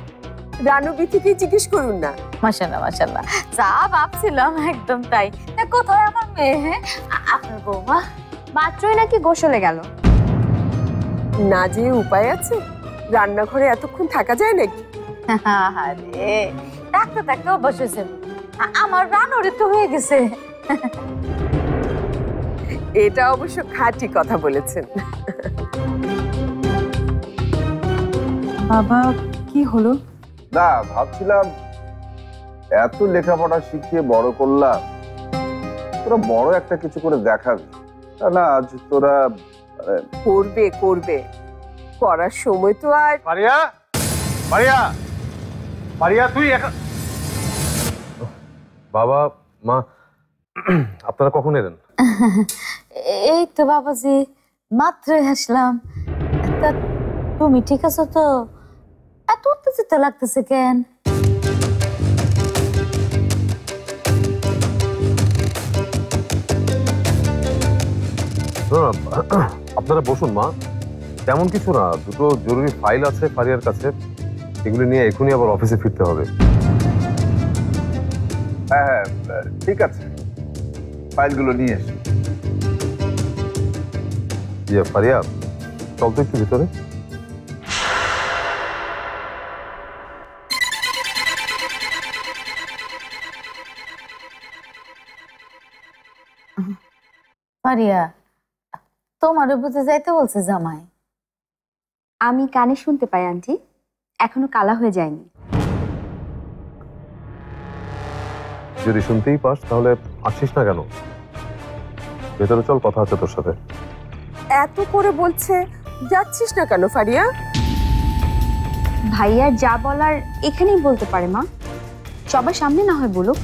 রানু বিথিকে জিজ্ঞেস করুন না। মাশাআল্লাহ মাশাআল্লাহ, যা ভাবছিলাম একদম তাই। তা কোথায় আমার মেয়ে? আপনার বৌমা মাত্রই নাকি গোসলে গেল। না যে উপায় আছে, রান্নাঘরে এতক্ষণ থাকা যায় নাকি? আরে থাকতে থাকতে অভ্যাস হয়েছে। আমার রান্নারে তো হয়ে গেছে। এটা অবশ্য খাঁটি কথা বলেছেন। বাবা কি হলো? না, ভাবছিলাম এত লেখাপড়া শিখিয়ে বড় করলাম, তোরা বড় একটা কিছু করে দেখাবি। না, আজ তোরা করবে করবে, করার সময় তো আর। মারিয়া, মারিয়া, মারিয়া, তুই বাবা মা আপনারা কখন এলেন? এই তো বাবাজি মাত্রই আসলাম। তা তুমি ঠিক আছো তো? এত উত্তেজিত লাগতেছে কেন? আপনারা বসুন মা, তেমন কিছু না, দুটো জরুরি ফাইল আছে ফারিয়ার কাছে, এগুলো নিয়ে এখনই আবার অফিসে ফিরতে হবে। হ্যাঁ হ্যাঁ ঠিক আছে, ফাইলগুলো নিয়ে এসো। ফারিয়া চল তো একটু ভিতরে। ফারিয়া, তোমারও বুঝে যাইতে বলছে জামাই। আমি কানে শুনতে পাই আন্টি, এখনো কালা হয়ে যায়নি। যদি শুনতেই পাস তাহলে আসিস না কেন? ভেতরে চল, কথা আছে তোর সাথে। এত করে বলছে, যাচ্ছিস না কেন ফারিয়া? ভাইয়ার যা বলার এখানেই বলতে পারে মা, সবার সামনে না হয় বলুক।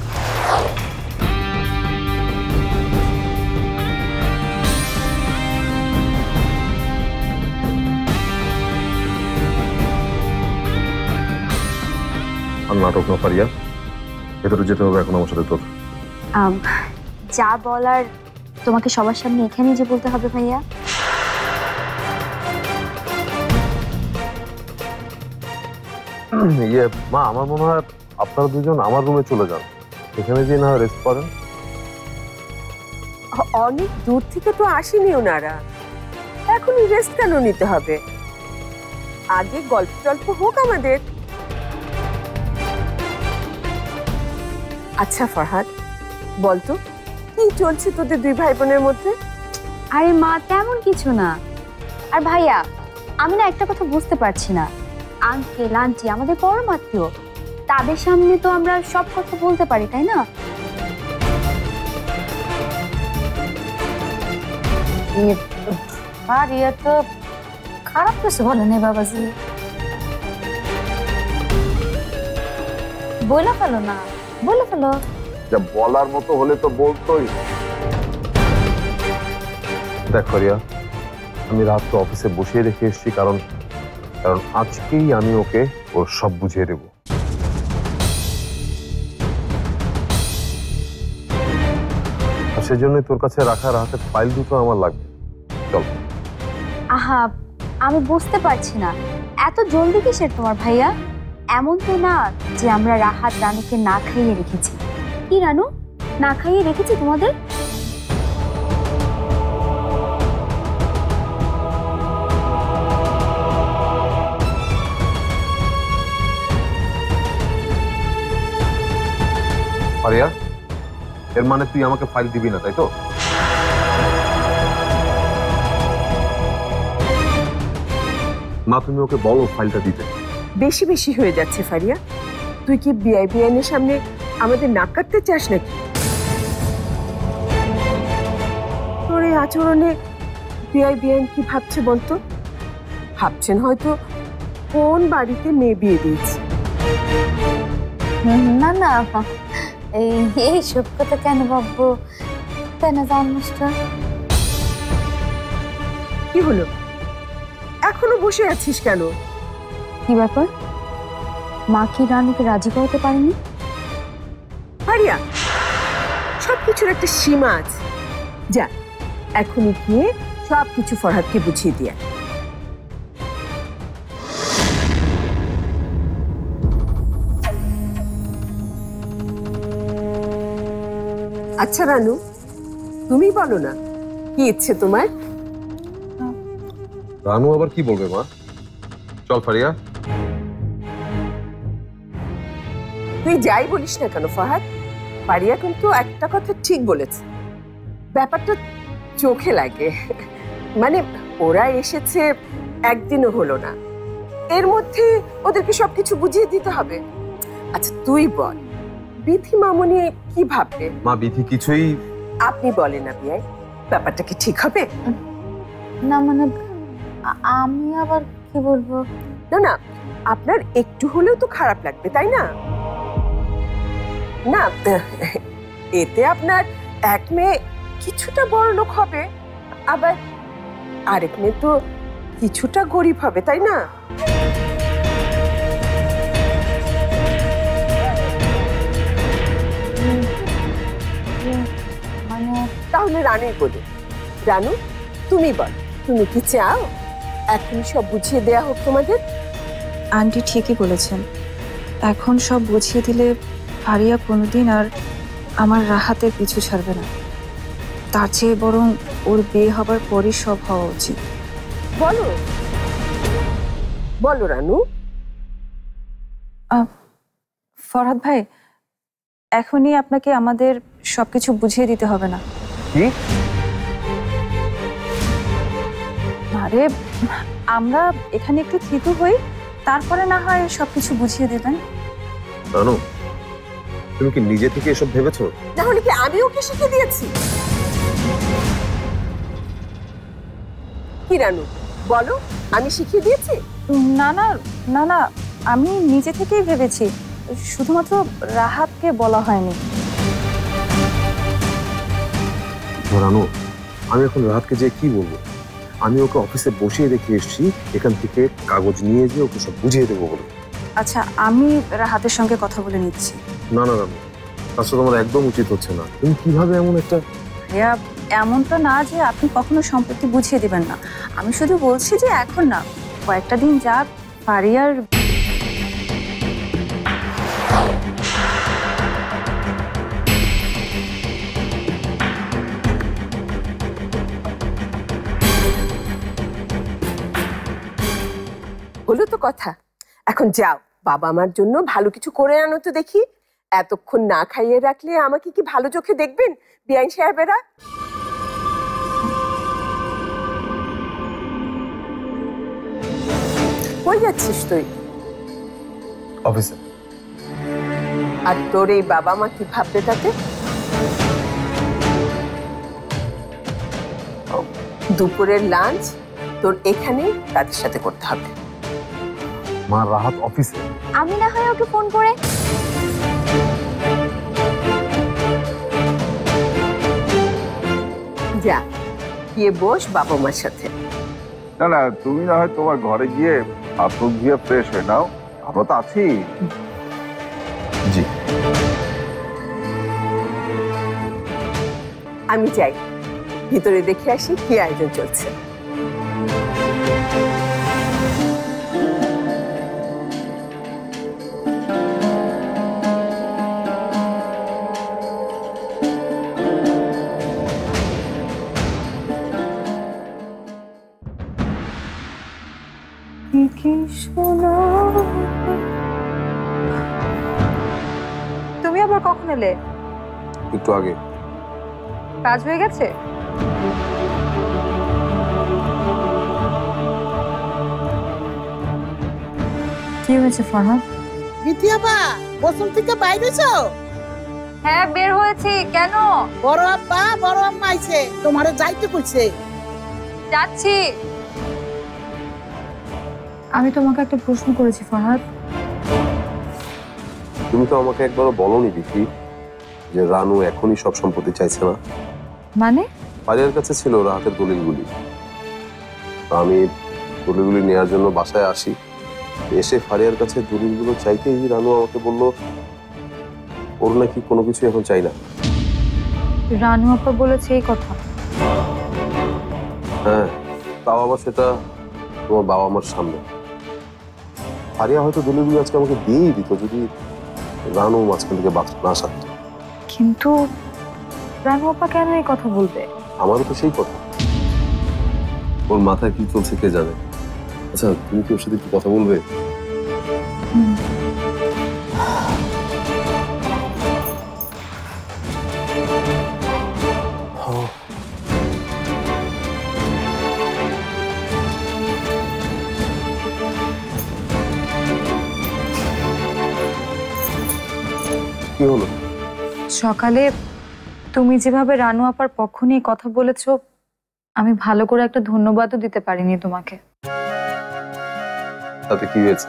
আর নাটক না ফারিয়া, ভেতরে যেতে হবে এখন আমার সাথে তোর। যা বলার তোমাকে সবার সামনে এখানেই যে বলতে হবে ভাইয়া। মা, আমার মনে হয় আপনারা দুজন আমার রুমে চলে যান, এখানে যে না রেস্ট করেন। অনেক দূর থেকে তো আসেনি ওনারা, এখনই রেস্ট কেন নিতে হবে? আগে গল্প টল্প হোক আমাদের। আচ্ছা ফরহাদ, বলতো কি চলছে তোদের দুই ভাই বোনের মধ্যে? আরে মা, তেমন কিছু না। আর ভাইয়া, আমি না একটা কথা বুঝতে পারছি না, আঙ্কেল আন্টি আমাদের পরম আত্মীয়, তাদের সামনে তো আমরা সব কথা বলতে পারি, তাই না? ফারিয়া তো খারাপ কিছু বলেনি বাবাজি, বলে ফেলো না, বলে ফেলো। যা বলার মতো হলে তো বলতোই। দেখ ফারিয়া, আমি রাত তো অফিসে বসিয়ে রেখে এসেছি, কারণ আজকেই আমি ওকে ওর সব বুঝিয়ে দেব। আর সেজন্যই তোর কাছে রাখা রাহাতের ফাইল দুটো আমার লাগবে। চল। আহা, আমি বুঝতে পারছি না এত জলদি কিসের তোমার ভাইয়া? এমন তো না যে আমরা রাহাত রানুকে না খাইয়ে রেখেছি। কি রানু, না খাইয়ে রেখেছি তোমাদের? ফারিয়া, এর মানে তুই আমাকে ফাইল দিবি না, তাই তো? না, তুমি ওকে বলো ফাইলটা দিতে। বেশি বেশি হয়ে যাচ্ছে ফারিয়া, তুই কি বিআইবিআইনের সামনে আমাদের নাক কাটতে চাস নাকি? তোর এই আচরণে বিআইবিআইন কি ভাবছে বলতো? ভাবছেন হয়তো কোন বাড়িতে মেয়ে বিয়ে দিয়েছে। না না, এই সব কথা কেন ভাববো? কেন জানমাস্টার? কি হলো, এখনো বসে আছিস কেন? কি ব্যাপার, মা কি রানুকে রাজি করাতে পারেনি? ফারিয়া, সবকিছুর একটা সীমা আছে। যা এখনই গিয়ে সব কিছু ফরহাদকে বুঝিয়ে দিয়ে আয়। আচ্ছা রানু, তুমি বলো না কি ইচ্ছে তোমার? রানু আবার কি বলবে মা? চল ফারিয়া। তুই যাই বলিস না কেন ফরহাদ, ফারিয়া কিন্তু একটা কথা ঠিক বলেছে। ব্যাপারটা চোখে লাগে, মানে ওরা এসেছে একদিনও হলো না, এর মধ্যে ওদেরকে সবকিছু বুঝিয়ে দিতে হবে। আচ্ছা তুই বল, বিথি মামনি কি ভাববে? মা বিথি কিছুই। আপনি বলেন না বিয়াই, ব্যাপারটা কি ঠিক হবে? না মানে আমি আবার কি বলবো? না না, আপনার একটু হলেও তো খারাপ লাগবে তাই না? না এতে আপনার এক মেয়ে কিছুটা বড় লোক হবে, আবার আরেক মেয়ে তো কিছুটা গরিব হবে তাই না? মানে তাহলে রানুই বলুন। রানু তুমি বল, তুমি কি চাও এখন সব বুঝিয়ে দেয়া হোক তোমাদের? আন্টি ঠিকই বলেছেন, এখন সব বুঝিয়ে দিলে ফারিয়া কোনোদিন আর আমার রাহাতের পিছু ছাড়বে না। তার চেয়ে বরং ওর বিয়ে হবার পরই সব হওয়া উচিত। বলো বলো রানু। ফরহাদ ভাই, এখনই আপনাকে আমাদের সবকিছু বুঝিয়ে দিতে হবে না। কি? আরে আমরা এখানে একটু থিতু হই, তারপরে না হয় সবকিছু বুঝিয়ে দেবেন। রানু, তুমি কি নিজে থেকে এসব ভেবেছো? না হলে কি আমি ওকে শিখে দিয়েছি? কি রানু বলো, আমি শিখিয়ে দিয়েছি? না না না না, আমি নিজে থেকেই ভেবেছি, শুধুমাত্র রাহাতকে বলা হয়নি। রানু, আমি এখন রাহাতকে যে কি বলবো? আমি ওকে অফিসে বসিয়ে রেখে এসেছি, এখান থেকে কাগজ নিয়ে যেয়ে ওকে সব বুঝিয়ে দেবো বলে। আচ্ছা আমি রাহাতের সঙ্গে কথা বলে নিচ্ছি। না না রানু, আসলে তোমার একদম উচিত হচ্ছে না। তুমি কিভাবে এমন একটা... ভাইয়া এমনটা না যে আপনি কখনো সম্পত্তি বুঝিয়ে দিবেন না, আমি শুধু বলছি যে এখন না, কয়েকটা দিন যাক ফারিয়ার। হলো তো কথা, এখন যাও বাবা আমার জন্য ভালো কিছু করে আনো তো দেখি। এতক্ষণ না খাইয়ে রাখলে আমাকে কি ভালো চোখে দেখবেন বিআইন সাহেবেরা? কই যাচ্ছিস তুই? অফিসে। আর তোর এই বাবা মা কি ভাববে তাতে? দুপুরের লাঞ্চ তোর এখানে তাদের সাথে করতে হবে। মা রাহাত অফিসে। আমি না হয় ওকে ফোন করে। যা গিয়ে বস বাবা মার সাথে। না না, তুমি না হয় তোমার ঘরে গিয়ে হাত মুখ ধুয়ে ফ্রেশ হয়ে নাও, আমরা তো আছি। জি। আমি যাই, ভিতরে দেখে আসি কি আয়োজন চলছে। তুমি আবার কখন এলে? একটু আগে। কাজ হয়ে গেছে? কি হয়েছে ফরহাদ? বিথিয়াবা বসুন থেকে বাইরেছো? হ্যাঁ বের হয়েছি। কেন? বড় আব্বা বড় আম্মা আইছে, তোমারে যাইতে কইছে। যাচ্ছি। আমি তোমাকে একটা প্রশ্ন করেছি ফরহাদ। তুমি তো আমাকে একবারও বলোনি বিথি যে রানু এখনই সব সম্পত্তি চাইছে না। মানে? ফারিয়ার কাছে ছিল রাহাতের দলিলগুলি, আমি দলিলগুলি নেওয়ার জন্য বাসায় আসি। এসে ফারিয়ার কাছে দলিলগুলো চাইতেই রানু আমাকে বলল ওর নাকি কোনো কিছু এখন চাই না। রানু আপা বলেছে এই কথা? হ্যাঁ, তাও আবার সেটা তোমার বাবা মার সামনে। ফারিয়া হয়তো দলিলগুলো আজকে আমাকে দিয়েই দিত যদি রানু মাঝখান থেকে বাঁচতে না সারত। কিন্তু রানু আপা কেন এই কথা বলবে? আমারও তো সেই কথা। ওর মাথায় কি চলছে কে জানে। আচ্ছা, তুমি কি ওর সাথে একটু কথা বলবে? কি হলো? সকালে তুমি যেভাবে রানু আপার পক্ষ নিয়ে কথা বলেছো, আমি ভালো করে একটা ধন্যবাদও দিতে পারিনি তোমাকে। তাতে কি হয়েছে?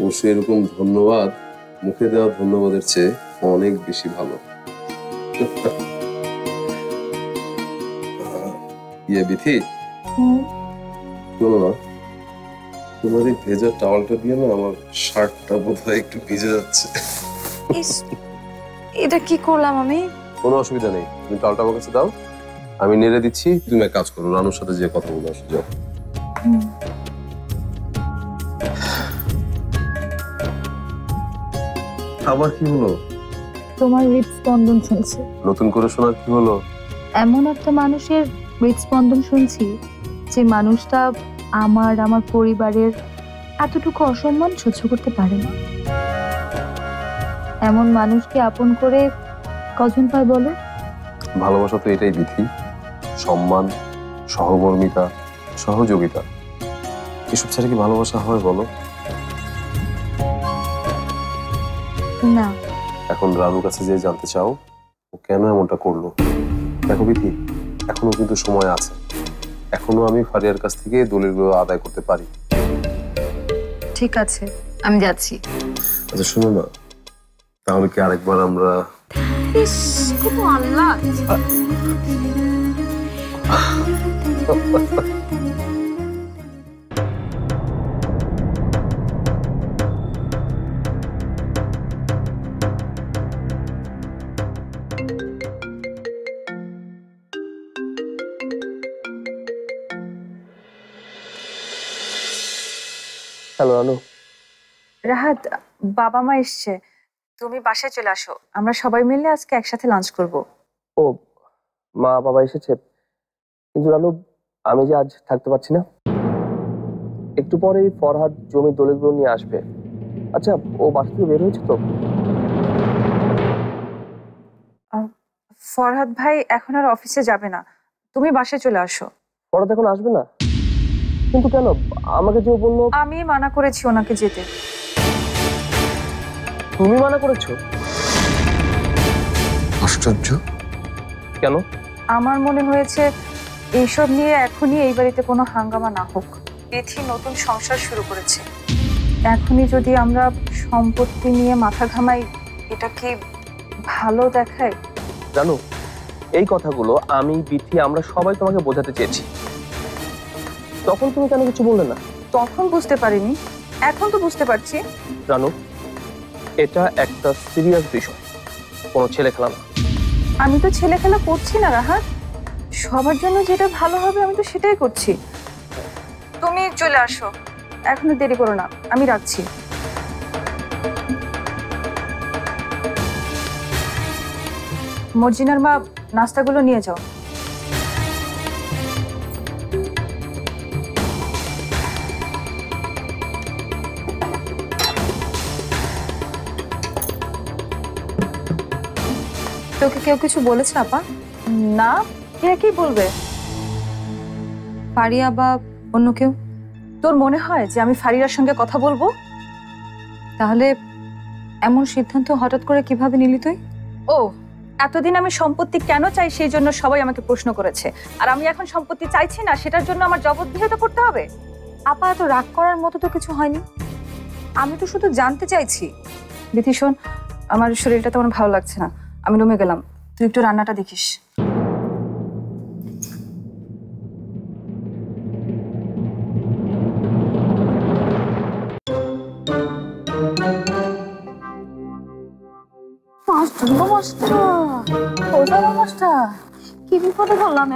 অবশ্যই এরকম ধন্যবাদ মুখে দেওয়া ধন্যবাদের চেয়ে অনেক বেশি ভালো। ইয়ে বিথি, শোনো না, তোমার এই ভেজা টাওয়ালটা দিয়ে না আমার শার্টটা বোধহয় একটু ভিজে যাচ্ছে। এটা কি করলাম আমি? কোনো অসুবিধা নেই, তুমি টাওয়ালটা আমার কাছে দাও, আমি নেড়ে দিচ্ছি। তুমি এক কাজ করো, রানুর সাথে যে কথা বলে আসো, যাও। আবার কি হলো? তোমার হৃদস্পন্দন শুনছি। নতুন করে শোনার কি হলো? এমন একটা মানুষের হৃদস্পন্দন শুনছি যে মানুষটা আমার পরিবারের এতটুকু অসম্মান সহ্য করতে পারে না। এমন মানুষকে আপন করে কজন পায় বলো? ভালোবাসা তো এটাই বিধি, সম্মান, সহমর্মিতা, সহযোগিতা। এসব ছাড়া কি ভালোবাসা হয় বলো? না। এখন রানুর কাছে যে জানতে চাও ও কেন এমনটা করলো, দেখো বিধি, এখনো কিন্তু সময় আছে। এখনো আমি ফারিয়ার কাছ থেকে দলিলগুলো আদায় করতে পারি। ঠিক আছে, আমি যাচ্ছি। আচ্ছা শোনো না, তাহলে কি আরেকবার আমরা হ্যালো রানু। রাহাত, বাবা মা এসছে, তুমি বাসায় চলে আসো, আমরা সবাই মিলে আজকে একসাথে লাঞ্চ করব। ও, মা বাবা এসেছে, কিন্তু রানু আমি যে আজ থাকতে পারছি না। একটু পরেই ফরহাদ জমির দলিলগুলো নিয়ে আসবে। আচ্ছা, ও বাসা থেকে বের হয়েছে তো? ফরহাদ ভাই এখন আর অফিসে যাবে না, তুমি বাসায় চলে আসো। ফরহাদ এখন আসবে না? কিন্তু কেন? আমাকে যে বললো। আমি মানা করেছি ওনাকে যেতে। তুমি মানা করেছো? আশ্চর্য। কেন? আমার মনে হয়েছে এইসব নিয়ে এখনই এই বাড়িতে কোনো হাঙ্গামা না হোক। তিথি নতুন সংসার শুরু করেছে, এখনই যদি আমরা সম্পত্তি নিয়ে মাথা ঘামাই, এটা কি ভালো দেখায়? জানো, এই কথাগুলো আমি, বিথি, আমরা সবাই তোমাকে বোঝাতে চেয়েছি। তখন তুমি কেন কিছু বললে না? তখন বুঝতে পারিনি, এখন তো বুঝতে পারছি। জানো, এটা একটা সিরিয়াস বিষয়, কোনো ছেলে খেলা না। আমি তো ছেলে খেলা করছি না রাহাত, সবার জন্য যেটা ভালো হবে আমি তো সেটাই করছি। তুমি চলে আসো, এখনো দেরি করো না, আমি রাখছি। মর্জিনার মা, নাস্তাগুলো নিয়ে যাও। তোকে কেউ কিছু বলেছে আপা? না, কে কি বলবে? ফারিয়া বা অন্য কেউ? তোর মনে হয় যে আমি ফারিয়ার সঙ্গে কথা বলবো? তাহলে এমন সিদ্ধান্ত হঠাৎ করে কিভাবে নিলি তুই? ও, এতদিন আমি সম্পত্তি কেন চাই সেই জন্য সবাই আমাকে প্রশ্ন করেছে, আর আমি এখন সম্পত্তি চাইছি না সেটার জন্য আমার জবাবদিহিতা করতে হবে? আপা, এত রাগ করার মতো তো কিছু হয়নি, আমি তো শুধু জানতে চাইছি। বিথি শোন, আমার শরীরটা তেমন ভালো লাগছে না, আমি রুমে গেলাম, তুই একটু রান্নাটা দেখিস। কি বিপদে বললাম?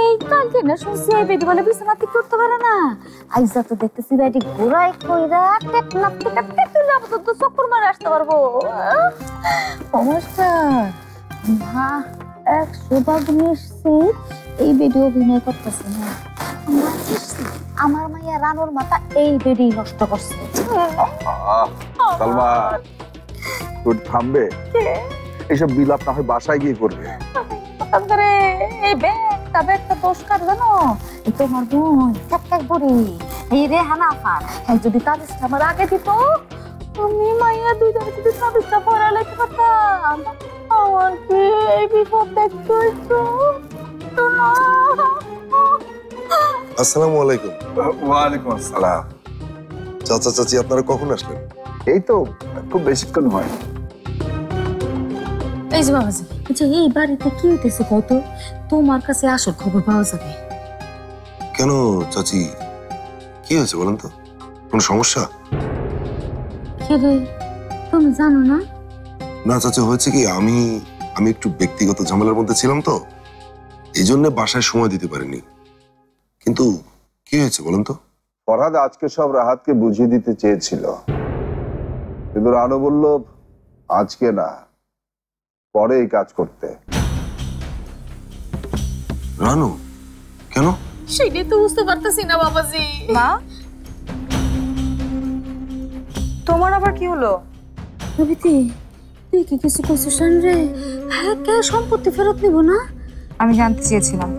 এই কালকে না শুনছি এই বেটি বলে বিছানাতে করতে পারে না। আইজা তো দেখতেছি বেটি ঘোরাই কইরা টেকনাপ টেকতে তুই আপাতত চক্কর মারে আসতে পারবো। ও মাস্টার না, 100 নিশ্চিত এই বেটি অভিনয় করতেছে না। আমার মাইয়া রানুর মাথা এই বেটি নষ্ট করছে। সালমা তুই থামবে? এইসব বিলাপ না হয় বাসায় গিয়ে করবে। এই ব্যাগটা দোষ কার জানো? তোমার বোন এক বুড়ি এই রেহানা আপা যদি তাবিজটা আমার আগে দিত, আমি মাইয়া দুইজনে যদি তাবিজটা পরে লেখতে পারতাম। আমার কি এই বিপদ দেখতে হইতো? আসসালামু আলাইকুম। ওয়ালাইকুম আসসালাম। চাচা চাচি আপনারা কখন আসলেন? এই তো খুব বেশিক্ষণ হয়। এই যে বাবাজি, আচ্ছা এই বাড়িতে কি হইতেছে কত? তোমার কাছে আসল খবর পাওয়া যাবে। কেন চাচি, কি হয়েছে বলেন তো? কোনো সমস্যা? রে তুমি জানো না? না চাচা, হয়েছে কি, আমি একটু ব্যক্তিগত ঝামেলার মধ্যে ছিলাম তো, এই জন্য বাসায় সময় দিতে পারিনি। কিন্তু কি হয়েছে বলেন তো? ফরহাদ আজকে সব রাহাতকে বুঝিয়ে দিতে চেয়েছিল, কিন্তু রানু বলল আজকে না, পরে এই কাজ করতে। রানু কেন? সেটাই তো বুঝতে পারতেছি না বাবাজি। মা, তোমার আবার কি হলো? রবিতি, তুই কি কিছু কইছিস রে? হ্যাঁ, কে সম্পত্তি ফেরত নিব না? আমি জানতে চেয়েছিলাম,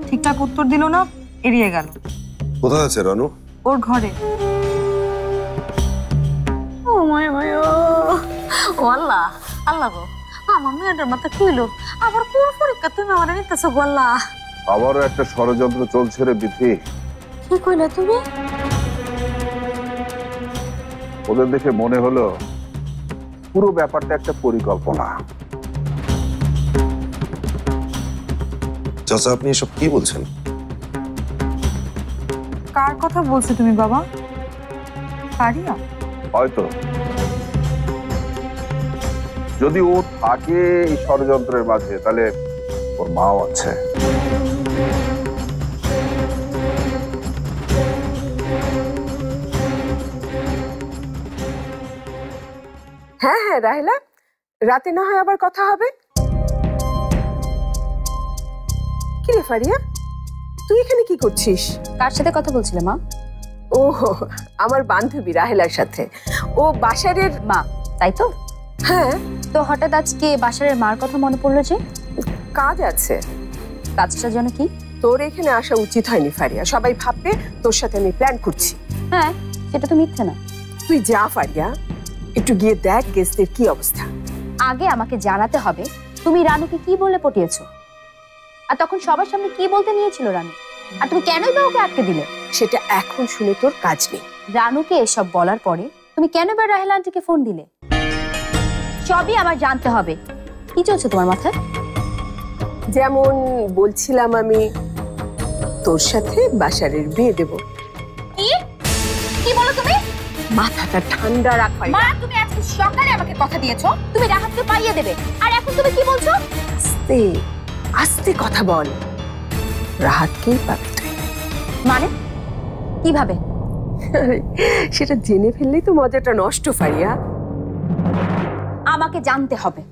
ঠিকঠাক উত্তর দিল না, এড়িয়ে গেল। কোথায় আছে রানু? ওর ঘরে। ও মায়া মায়া, ও আল্লাহ, আল্লাহ গো, আমার মেয়েটার মাথা কইলো আবার কোন পরীক্ষা তুমি আমার নিতেছো গো আল্লাহ? আবারও একটা ষড়যন্ত্র চলছে রে বিথি। কি কইলা তুমি? ওদের দেখে মনে হলো পুরো ব্যাপারটা একটা পরিকল্পনা। চাচা আপনি এসব কি বলছেন? কার কথা বলছো তুমি বাবা? পারিয়া? হয়তো যদি ও থাকে এই ষড়যন্ত্রের মাঝে, তাহলে ওর মাও আছে। হ্যাঁ হ্যাঁ রাহেলা, রাতে না হয় আবার কথা হবে। কি রে ফারিয়া, তুই এখানে কি করছিস? কার সাথে কথা বলছিলে মা? ও আমার বান্ধবী রাহেলার সাথে। ও বাসারের মা, তাই তো? হ্যাঁ। তো হঠাৎ আজকে বাসারের মার কথা মনে পড়লো যে? কাজ আছে। কাজটার জন্য কি? তোর এখানে আসা উচিত হয়নি ফারিয়া, সবাই ভাববে তোর সাথে আমি প্ল্যান করছি। হ্যাঁ, সেটা তো মিথ্যে না। তুই যা ফারিয়া, একটু গিয়ে দেখ গেস্টের কি অবস্থা। আগে আমাকে জানাতে হবে তুমি রানুকে কি বলে পটিয়েছো, আর তখন সবার সামনে কি বলতে নিয়েছিল রানু, আর তুমি কেনই বা ওকে আটকে দিলে? সেটা এখন শুনে তোর কাজ নেই। রানুকে এসব বলার পরে তুমি কেন বা রাহেলা আন্টিকে ফোন দিলে? সবই আমার জানতে হবে। কি চলছে তোমার মাথায়? যেমন বলছিলাম, আমি তোর সাথে বাসারের বিয়ে দেব। কি কি বলো তুমি? মাথাটা ঠান্ডা রাখ মা, তুমি আজকে সকালে আমাকে কথা দিয়েছো তুমি রাহাতকে পাইয়ে দেবে, আর এখন তুমি কি বলছো? আস্তে আস্তে কথা বল। রাহাতকেই পাবি তুই। মানে কিভাবে? সেটা জেনে ফেললেই তো মজাটা নষ্ট ফারিয়া। আমাকে জানতে হবে।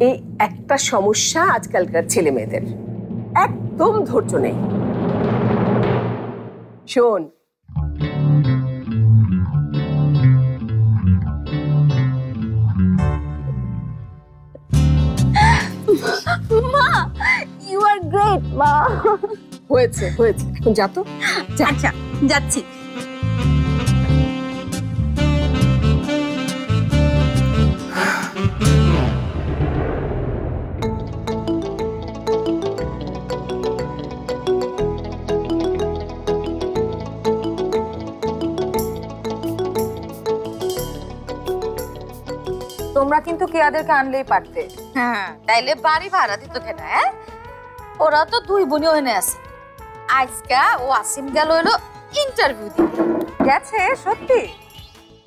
এই একটা সমস্যা আজকালকার ছেলে মেয়েদের, একদম ধৈর্য নেই। শোন, মা, ইউ আর গ্রেট মা। হয়েছে হয়েছে, এখন যা তো। আচ্ছা, যাচ্ছি। তোমরা কিন্তু কেয়াদেরকে আনলেই পারতে। হ্যাঁ, তাইলে বাড়ি ভাড়া দিত কেন? হ্যাঁ, ওরা তো দুই বোনই ওখানে আছে। আজকা ও আসিম গেল হলো ইন্টারভিউ দিতে। গেছে সত্যি?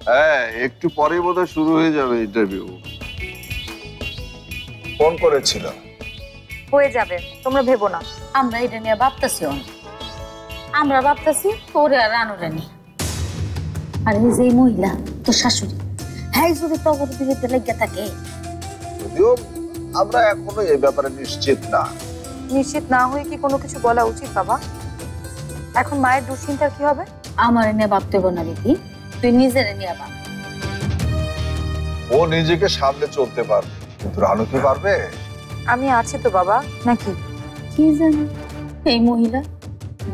হ্যাঁ, একটু পরেই বোধহয় শুরু হয়ে যাবে ইন্টারভিউ। ফোন করেছিল। হয়ে যাবে, তোমরা ভেবো না। আমরা এটা নিয়ে ভাবতেছি অনেক। আমরা ভাবতেছি তোরে আর রানুরে নিয়ে। আর এই যে মহিলা তোর শাশুড়ি, হ্যাঁ যদি তবর বিরুদ্ধে লেগে থাকে। যদিও আমরা এখনো এই ব্যাপারে নিশ্চিত না। নিশ্চিত না হয়ে কি কোনো কিছু বলা উচিত বাবা? এখন মায়ের দুশ্চিন্তার কি হবে? আমার নিয়ে ভাবতে হবে না দিদি, তুই নিজের নিয়ে ভাব। ও নিজেকে সামলে চলতে পারবে, কিন্তু রানু কি পারবে? আমি আছি তো বাবা, নাকি? কি জানি এই মহিলা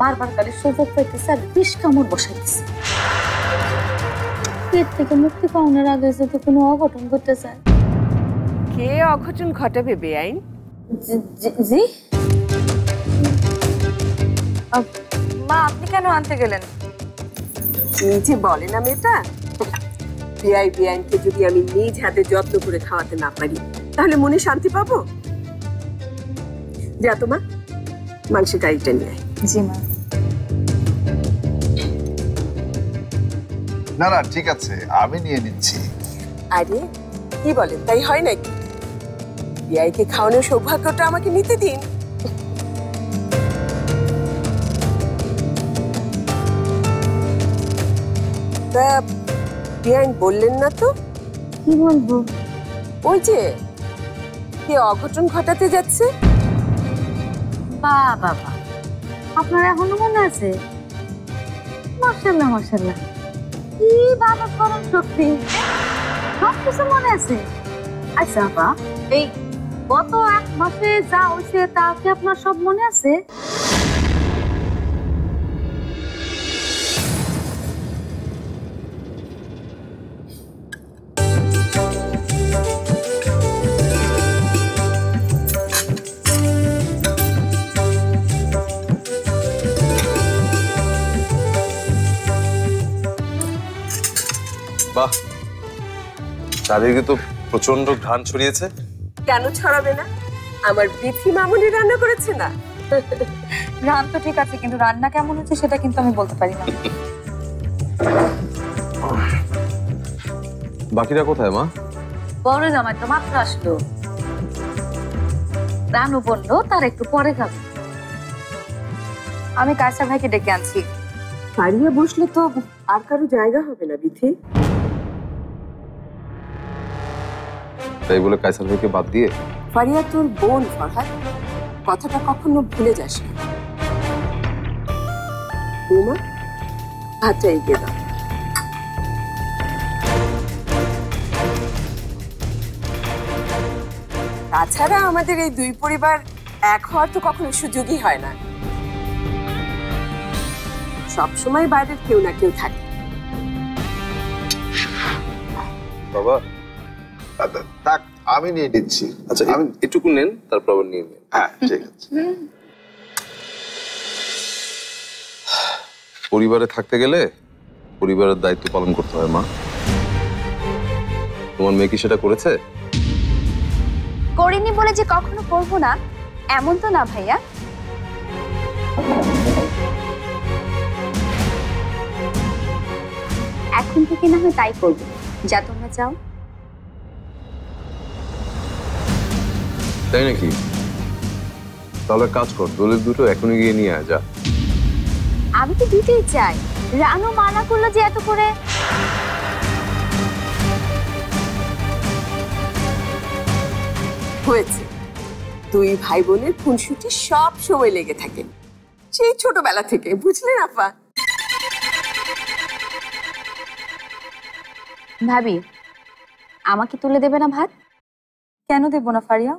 বারবার খালি সুযোগ পাইতেছে আর বিষ কামড় বসাই দিচ্ছে। পেট থেকে মুক্তি পাওয়ার আগে যদি কোনো অঘটন ঘটতে চায়। কে অঘটন ঘটাবে বেআইন? জি মা, আপনি কেন আনতে গেলেন? নিজে বলে না মেয়েটা, বেআইনকে যদি আমি নিজ হাতে যত্ন করে খাওয়াতে না পারি তাহলে মনে শান্তি পাবো? যা তোমা, মাংসের গাড়িটা নিয়ে আয়। জি মা। না না, ঠিক আছে, আমি নিয়ে নিচ্ছি। আরে কি বলেন, তাই হয় নাকি? বেআইকে খাওয়ানোর সৌভাগ্যটা আমাকে নিতে দিন। তা বেআইন বললেন না তো? কি বলবো? ওই যে কে অঘটন ঘটাতে যাচ্ছে। বাবা, আপনার এখনো মনে আছে? মাশাআল্লাহ মাশাআল্লাহ, কি বাবা করুন শক্তি, সব কিছু মনে আছে। আচ্ছা আপা, এই গত 1 মাসে যা হয়েছে তা কি আপনার সব মনে আছে? বাহ, চারিদিকে তো প্রচন্ড ঘ্রাণ ছড়িয়েছে। কেন ছড়াবে না? আমার বিথি মামুনি রান্না করেছে না। রান তো ঠিক আছে, কিন্তু রান্না কেমন হচ্ছে সেটা কিন্তু আমি বলতে পারি না। বাকিরা কোথায় মা? বড় জামাই তো মাত্র আসলো। রানু বললো তার একটু পরে খাবে। আমি কায়সার ভাইকে ডেকে আনছি। ফারিয়া বসলে তো আর কারো জায়গা হবে না বিথি। তাই বলে কায়সার ভাইকে বাদ দিয়ে? ফারিয়া তোর বোন ফরহাদ, কথাটা কখনো ভুলে যাস না। বৌমা, ভাতটা এগিয়ে দাও। তাছাড়া আমাদের এই দুই পরিবার এক হওয়ার তো কখনো সুযোগই হয় না। সবসময় বাইরের কেউ না কেউ থাকে। বাবা থাক, আমি নিয়ে নিচ্ছি। আচ্ছা, আমি এটুকু নেন, তারপর আবার নিয়ে নেন। হ্যাঁ ঠিক আছে। পরিবারে থাকতে গেলে পরিবারের দায়িত্ব পালন করতে হয় মা। তোমার মেয়ে কি সেটা করেছে? করিনি বলে যে কখনো করবো না এমন তো না ভাইয়া। এখন থেকে না হয় তাই করবো, যা তোমরা চাও। তাই নাকি? তাহলে কাজ কর, দলিল দুটো এখনই গিয়ে নিয়ে আয় যা। আমি তো দিতেই চাই, রানু মানা করলো যে এত করে। হয়েছে, দুই ভাই বোনের খুনসুটি সব সময় লেগে থাকে, সেই ছোটবেলা থেকে, বুঝলেন আপা? ভাবি, আমাকে তুলে দেবে না ভাত? কেন দেব না ফারিয়া?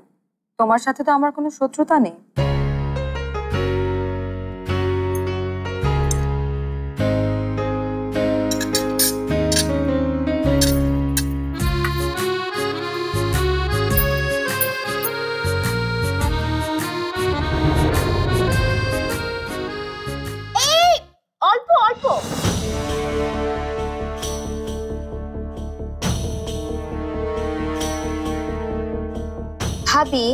তোমার সাথে তো আমার কোনো শত্রুতা নেই। অল্প অল্প। ভাবি,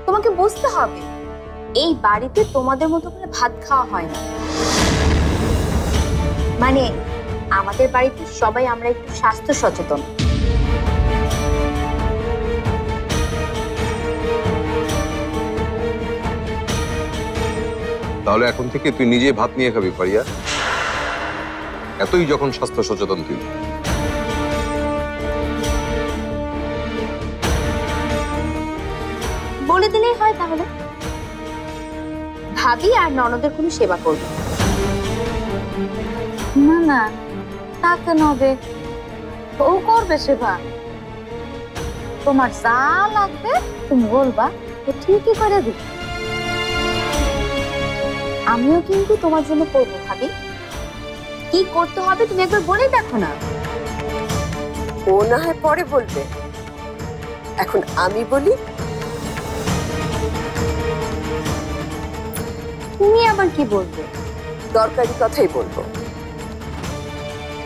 তোমাকে বুঝতে হবে, এই বাড়িতে তোমাদের মতো করে ভাত খাওয়া হয় না। মানে আমাদের বাড়িতে সবাই আমরা একটু স্বাস্থ্য সচেতন। তাহলে এখন থেকে তুই নিজে ভাত নিয়ে খাবি পারিয়া, এতই যখন স্বাস্থ্য সচেতন তুই। বলে দিলেই হয় তাহলে, ভাবি আর ননদের কোনো সেবা করবে না না, তা কেন হবে? ও করবে সেবা। তোমার যা লাগবে তুমি বলবা, ও ঠিকই করে দিবে। আমিও কিন্তু তোমার জন্য করবো ভাবি। কি করতে হবে তুমি একবার বলে দেখো না। ও না হয় পরে বলবে, এখন আমি বলি। তুমি আবার কি বলবে? দরকারি কথাই বলবো।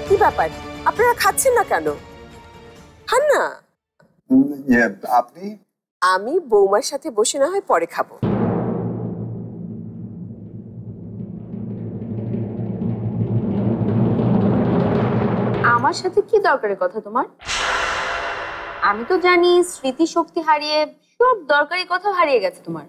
কি ব্যাপার, আপনারা খাচ্ছেন না কেন? খান না। আপনি? আমি বৌমার সাথে বসে না হয় পরে খাবো। আমার সাথে কি দরকারি কথা তোমার? আমি তো জানি স্মৃতিশক্তি হারিয়ে সব দরকারি কথা হারিয়ে গেছে তোমার।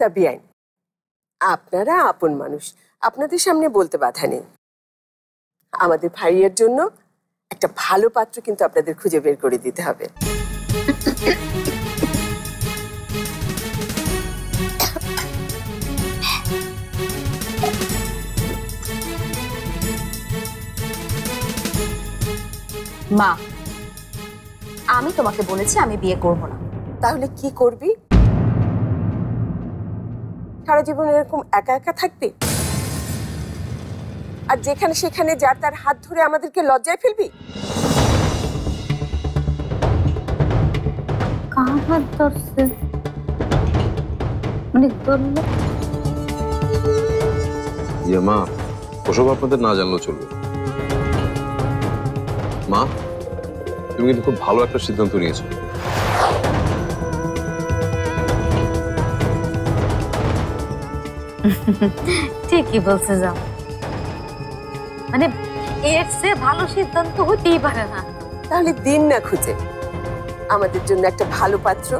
তা বিয়াইন, আপনারা আপন মানুষ, আপনাদের সামনে বলতে বাধা নেই। আমাদের ভাইয়ের জন্য একটা ভালো পাত্র কিন্তু আপনাদের খুঁজে বের করে দিতে হবে। মা, আমি তোমাকে বলেছি আমি বিয়ে করব না। তাহলে কি করবি? সারা জীবন এরকম একা একা থাকবি? আর যেখানে সেখানে যার তার হাত ধরে আমাদেরকে লজ্জায় ফেলবি? কার হাত ধরছে? মানে ধরলো? ইয়ে মা, ওসব আপনাদের না জানলেও চলবে। মা, তুমি কিন্তু খুব ভালো একটা সিদ্ধান্ত নিয়েছো। ঠিকই বলছে যাও, মানে এর চেয়ে ভালো সিদ্ধান্ত হতেই পারে না। তাহলে দিন না খুঁজে আমাদের জন্য একটা ভালো পাত্র।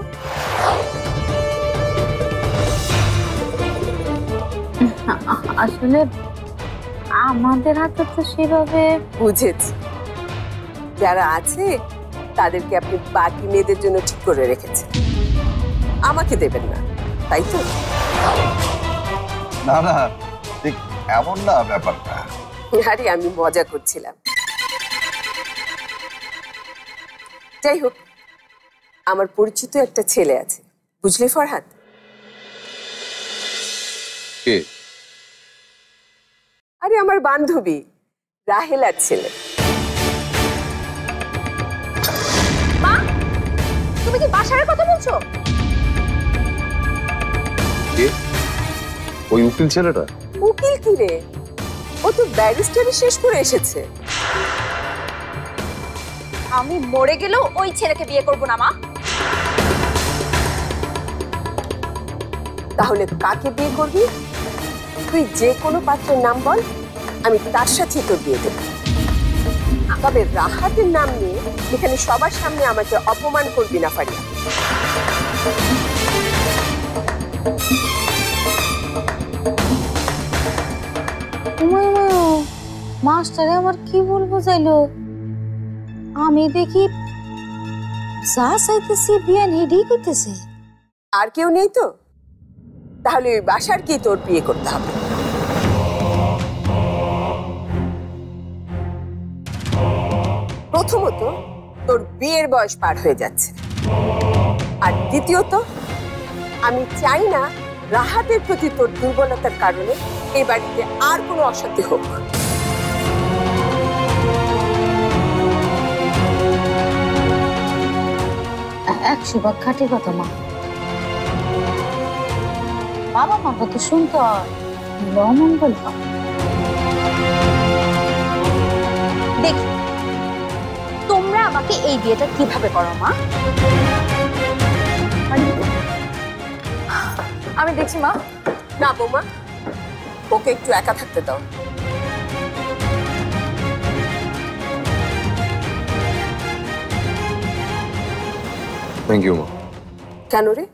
আসলে আমাদের হাতে তো সেভাবে। বুঝেছি, যারা আছে তাদেরকে আপনি বাকি মেয়েদের জন্য ঠিক করে রেখেছেন, আমাকে দেবেন না, তাই তো? না না, ঠিক এমন না ব্যাপারটা। আরে আমি মজা করছিলাম। যাই হোক, আমার পরিচিত একটা ছেলে আছে, বুঝলি ফরহাদ? কে? আরে আমার বান্ধবী রাহেলার ছেলে। মা, তুমি কি বাসারের কথা বলছো? কে? ওই উকিল ছেলেটা? উকিল কি রে, ও তো ব্যারিস্টারি শেষ করে এসেছে। আমি মরে গেলেও ওই ছেলেকে বিয়ে করব না মা। তাহলে কাকে বিয়ে করবি? তুই যে কোনো পাত্রের নাম বল, আমি তার সাথে তোর বিয়ে দেব। তবে রাহাতের নাম নিয়ে এখানে সবার সামনে আমাকে অপমান করবি না ফারিয়া। মাস্টারে আমার কি বলবো চাইলো, আমি দেখি যা চাইতেছি বিয়ান হেডি করতেছে। আর কেউ নেই তো? তাহলে ওই বাসার কি তোর বিয়ে করতে হবে? প্রথমত তোর বিয়ের বয়স পার হয়ে যাচ্ছে, আর দ্বিতীয়ত আমি চাই না রাহাতের প্রতি তোর দুর্বলতার কারণে এই বাড়িতে আর কোনো অশান্তি হোক। 100 ভাগ খাঁটি কথা মা। বাবা মা কত শুনতে হয়, অমঙ্গল হয়। দেখি তোমরা আমাকে এই বিয়েটা কিভাবে করো মা। আমি দেখছি মা। না বৌমা, ওকে একটু একা থাকতে দাও। থ্যাংক ইউ মা। কেন রে?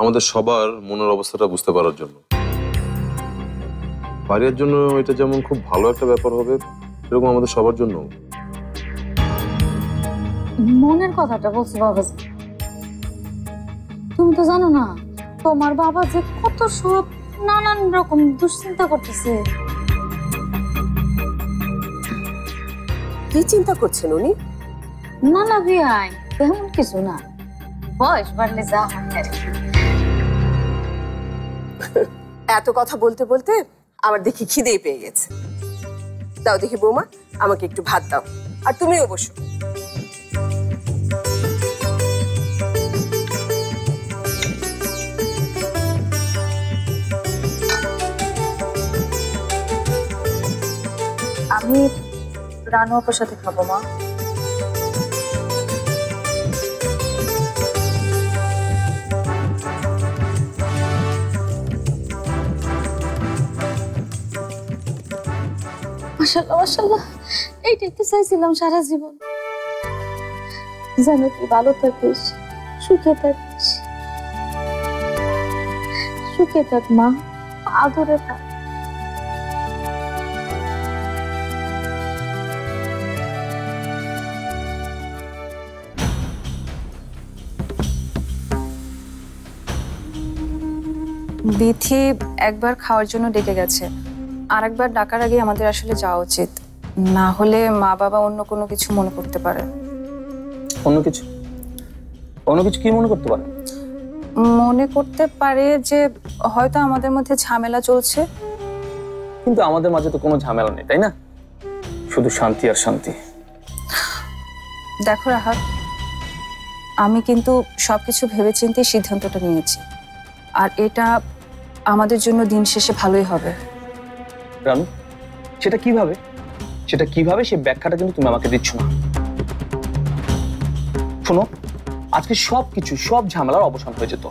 আমাদের সবার মনের অবস্থাটা বুঝতে পারার জন্য। ফারিয়ার জন্য এটা যেমন খুব ভালো একটা ব্যাপার হবে, সেরকম আমাদের সবার জন্য। মনের কথাটা বলছো বাবা, তুমি তো জানো না তোমার বাবা যে কত সব নানান রকম দুশ্চিন্তা করতেছে। কি চিন্তা করছেন উনি? না না বিয়াই, তেমন কিছু না, বয়স বাড়লে যা হয় আর কি। এত কথা বলতে বলতে আমার দেখি খিদেই পেয়ে গেছে। দাও দেখি বৌমা, আমাকে একটু ভাত দাও, আর তুমিও বসো। আমি রানু আপার সাথে খাবো মা। মাশাআল্লাহ মাশাআল্লাহ, এইটাই তো চাইছিলাম সারা জীবন। জানো কি, ভালো থাকিস, সুখে থাকিস। সুখে থাক মা, আদরে থাক। বিথি একবার খাওয়ার জন্য ডেকে গেছে, আর একবার ডাকার আগে আমাদের আসলে যাওয়া উচিত, না হলে মা বাবা অন্য কোনো কিছু মনে করতে পারে। অন্য কিছু? অন্য কিছু কি মনে করতে পারে? মনে করতে পারে যে হয়তো আমাদের মধ্যে ঝামেলা চলছে। কিন্তু আমাদের মাঝে তো কোনো ঝামেলা নেই, তাই না? শুধু শান্তি আর শান্তি। দেখো রাহাত, আমি কিন্তু সবকিছু ভেবেচিন্তে সিদ্ধান্তটা নিয়েছি, আর এটা আমাদের জন্য দিন শেষে ভালোই হবে। রানু, সেটা কিভাবে? সেটা কিভাবে, সে ব্যাখ্যাটা কিন্তু তুমি আমাকে দিচ্ছ না। শোনো, আজকে সবকিছু, সব ঝামেলার অবসান হয়ে যেত।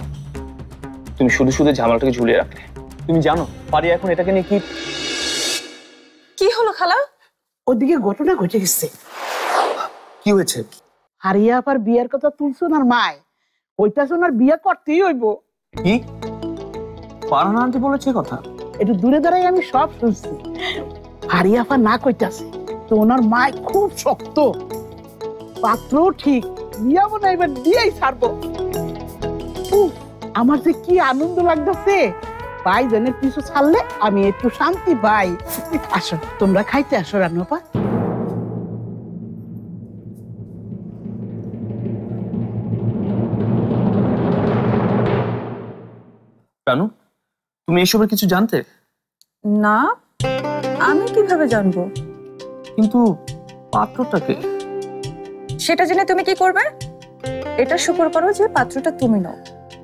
তুমি শুধু শুধু ঝামেলাটাকে ঝুলিয়ে রাখলে। তুমি জানো পারিয়া এখন এটাকে নিয়ে কি হলো খালা? ওদিকে ঘটনা ঘটে গেছে। কি হয়েছে? হারিয়া আপার বিয়ের কথা তুলছো না মায়, ওইটাছো না বিয়ে করতেই হইব। কি পারানা আন্টি বলেছে কথা? একটু দূরে দাঁড়াই আমি সব শুনছি। হারিয়া আপা না কইতাছে তো ওনার মায় খুব শক্ত, পাত্রও ঠিক, বিয়া মনে এবার দিয়েই ছাড়বো। আমার যে কি আনন্দ লাগতেছে, ভাই জনের পিছু ছাড়লে আমি একটু শান্তি পাই। আসো তোমরা খাইতে আসো রানু আপা। রানু, তুমি এসবের কিছু জানতে? না, আমি কিভাবে জানবো? কিন্তু পাত্রটাকে? সেটা জেনে তুমি কি করবে? এটা শুকর করো যে পাত্রটা তুমি নাও।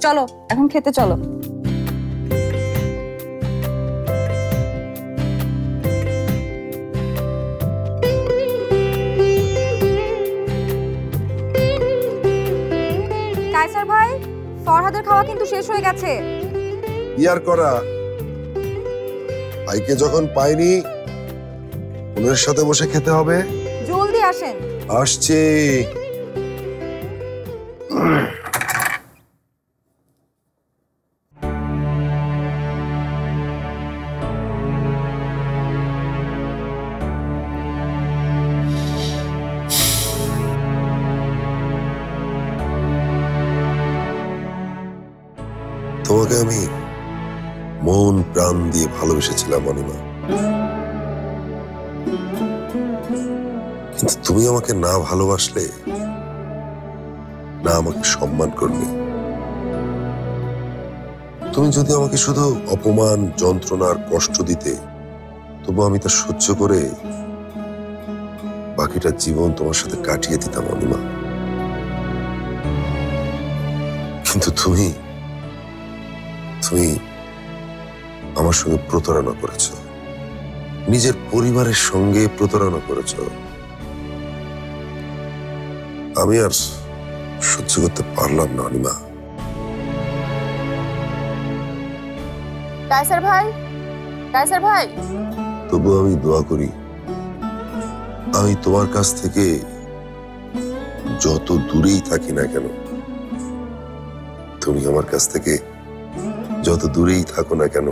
চলো এখন খেতে চলো। কায়সার ভাই, ফরহাদের খাওয়া কিন্তু শেষ হয়ে গেছে। ইয়ার করা, ভাইকে যখন পাইনি ওনার সাথে বসে খেতে হবে। জলদি আসেন। আসছে। তোমাকে আমি মন প্রাণ দিয়ে ভালোবেসেছিলাম অনিমা, কিন্তু তুমি আমাকে না ভালোবাসলে, না আমাকে সম্মান করলে, তুমি যদি আমাকে শুধু অপমান, যন্ত্রণার কষ্ট দিতে, তবু আমি তা সহ্য করে বাকিটা জীবন তোমার সাথে কাটিয়ে দিতাম অনিমা। কিন্তু তুমি আমার সঙ্গে প্রতারণা করেছ, নিজের পরিবারের সঙ্গে প্রতারণা করেছ। আমি আর সহ্য করতে পারলাম না অনিমা। কায়সার ভাই, কায়সার ভাই, তবু আমি দোয়া করি আমি তোমার কাছ থেকে যত দূরেই থাকি না কেন, তুমি আমার কাছ থেকে যত দূরেই থাকো না কেন,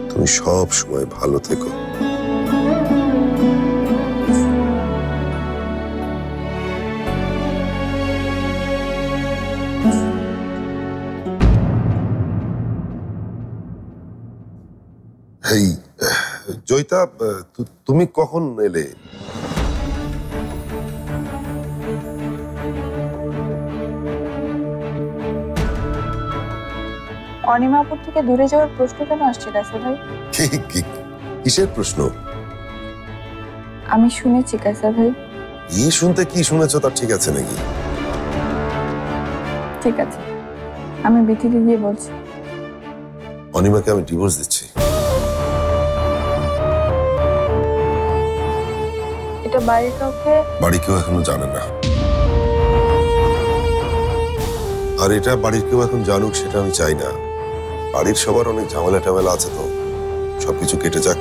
তুমি সব সময় ভালো থেকো। এই জয়িতা, তুমি কখন এলে? অনিমাপুর থেকে দূরে যাওয়ার প্রশ্ন কেন আসছে কায়সার ভাই? কিসের প্রশ্ন? আমি শুনেছি কায়সার ভাই। এই শুনতে কি শুনেছো তা ঠিক আছে নাকি? ঠিক আছে, আমি বিথিকে গিয়ে বলছি। অনিমাকে আমি ডিভোর্স দিচ্ছি। এটা বাড়ির কাউকে? বাড়ি কেউ এখনো জানে না, আর এটা বাড়ির কেউ এখন জানুক সেটা আমি চাই না। বাড়ির সবার অনেক ঝামেলা টামেলা আছে, তো সবকিছু কেটে যাক,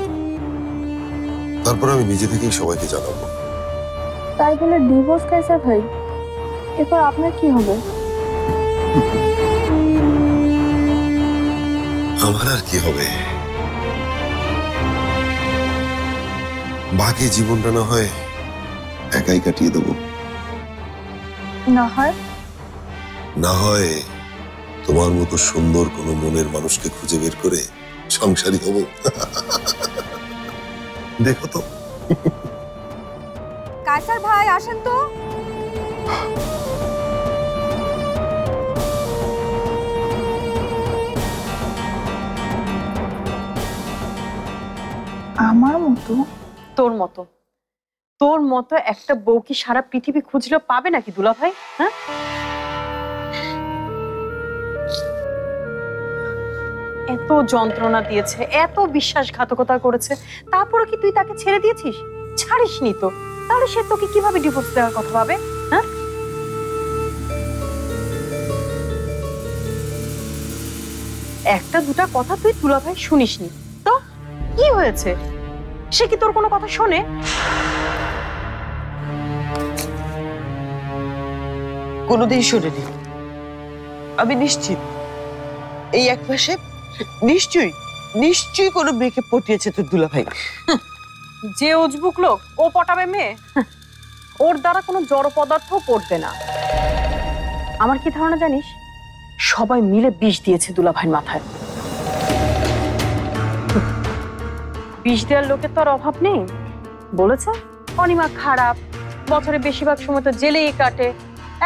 তারপর আমি নিজে থেকেই সবাইকে জানাবো। তাই বলে ডিভোর্স কায়সার ভাই? এরপর আপনার কি হবে? আমার আর কি হবে, বাকি জীবনটা না হয় একাই কাটিয়ে দেবো। না হয়? না হয় তোমার মতো সুন্দর কোনো মনের মানুষকে খুঁজে বের করে সংসারী হব। দেখো তো। কায়সার ভাই আসেন তো। আমার মতো? তোর মতো? তোর মতো একটা বউ কি সারা পৃথিবী খুঁজলেও পাবে নাকি দুলা ভাই? হ্যাঁ, এত যন্ত্রণা দিয়েছে, এত বিশ্বাসঘাতকতা করেছে, তারপরে কি তুই তাকে ছেড়ে দিয়েছিস? ছাড়িসনি তো, তাহলে সে তোকে কিভাবে ডিভোর্স দেওয়ার কথা ভাবে? হ্যাঁ, একটা দুটা কথা তুই দুলা ভাই শুনিসনি তো কি হয়েছে? সে কি তোর কোনো কথা শোনে? কোনোদিন শোনেনি। আমি নিশ্চিত এই এক মাসে নিশ্চয়ই নিশ্চয়ই কোনো মেয়েকে পটিয়েছে তোর দুলাভাই। যে উজবুক লোক ও পটাবে মেয়ে? ওর দ্বারা কোনো জড় পদার্থ পড়বে না। আমার কি ধারণা জানিস, সবাই মিলে বিষ দিয়েছে দুলাভাইয়ের মাথায়। বিষ দেওয়ার লোকের তো আর অভাব নেই। বলেছে অনিমা খারাপ, বছরে বেশিরভাগ সময় তো জেলেই কাটে,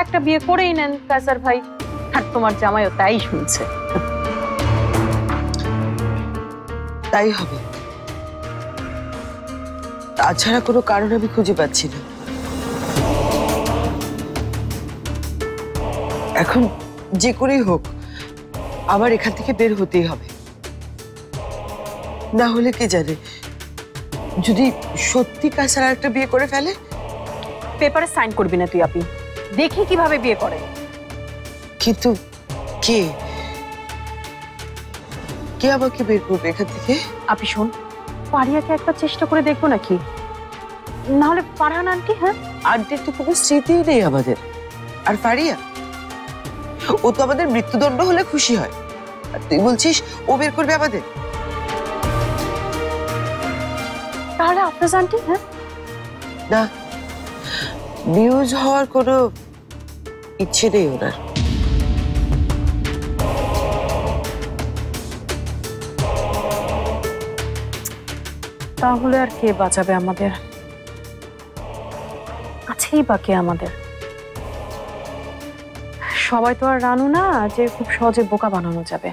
একটা বিয়ে করেই নেন কায়সার ভাই। আর তোমার জামাইও তাই শুনছে। তাই হবে, তাছাড়া কোনো কারণ আমি খুঁজে পাচ্ছি না। এখন যে করেই হোক আমার এখান থেকে বের হতেই হবে, না হলে কে জানে যদি সত্যি কায়সার আরেকটা বিয়ে করে ফেলে। পেপারে সাইন করবি না তুই আপি, দেখি কিভাবে বিয়ে করে। কিন্তু কে কে আমাকে বের করবে এখান থেকে? আপি শোন, পারিয়াকে একবার চেষ্টা করে দেখবো নাকি? না হলে ফারহান আন্টি। হ্যাঁ, আন্টির তো কোনো স্মৃতিই নেই আমাদের। আর ফারিয়া, ও তো আমাদের মৃত্যুদণ্ড হলে খুশি হয়, আর তুই বলছিস ও বের করবে আমাদের? তাহলে আফরোজ আন্টি? হ্যাঁ না, নিউজ হওয়ার কোনো ইচ্ছে নেই ওনার। তাহলে আর কে বাঁচাবে আমাদের? আছেই বা কে আমাদের? সবাই তো আর রানু না যে খুব সহজে বোকা বানানো যাবে।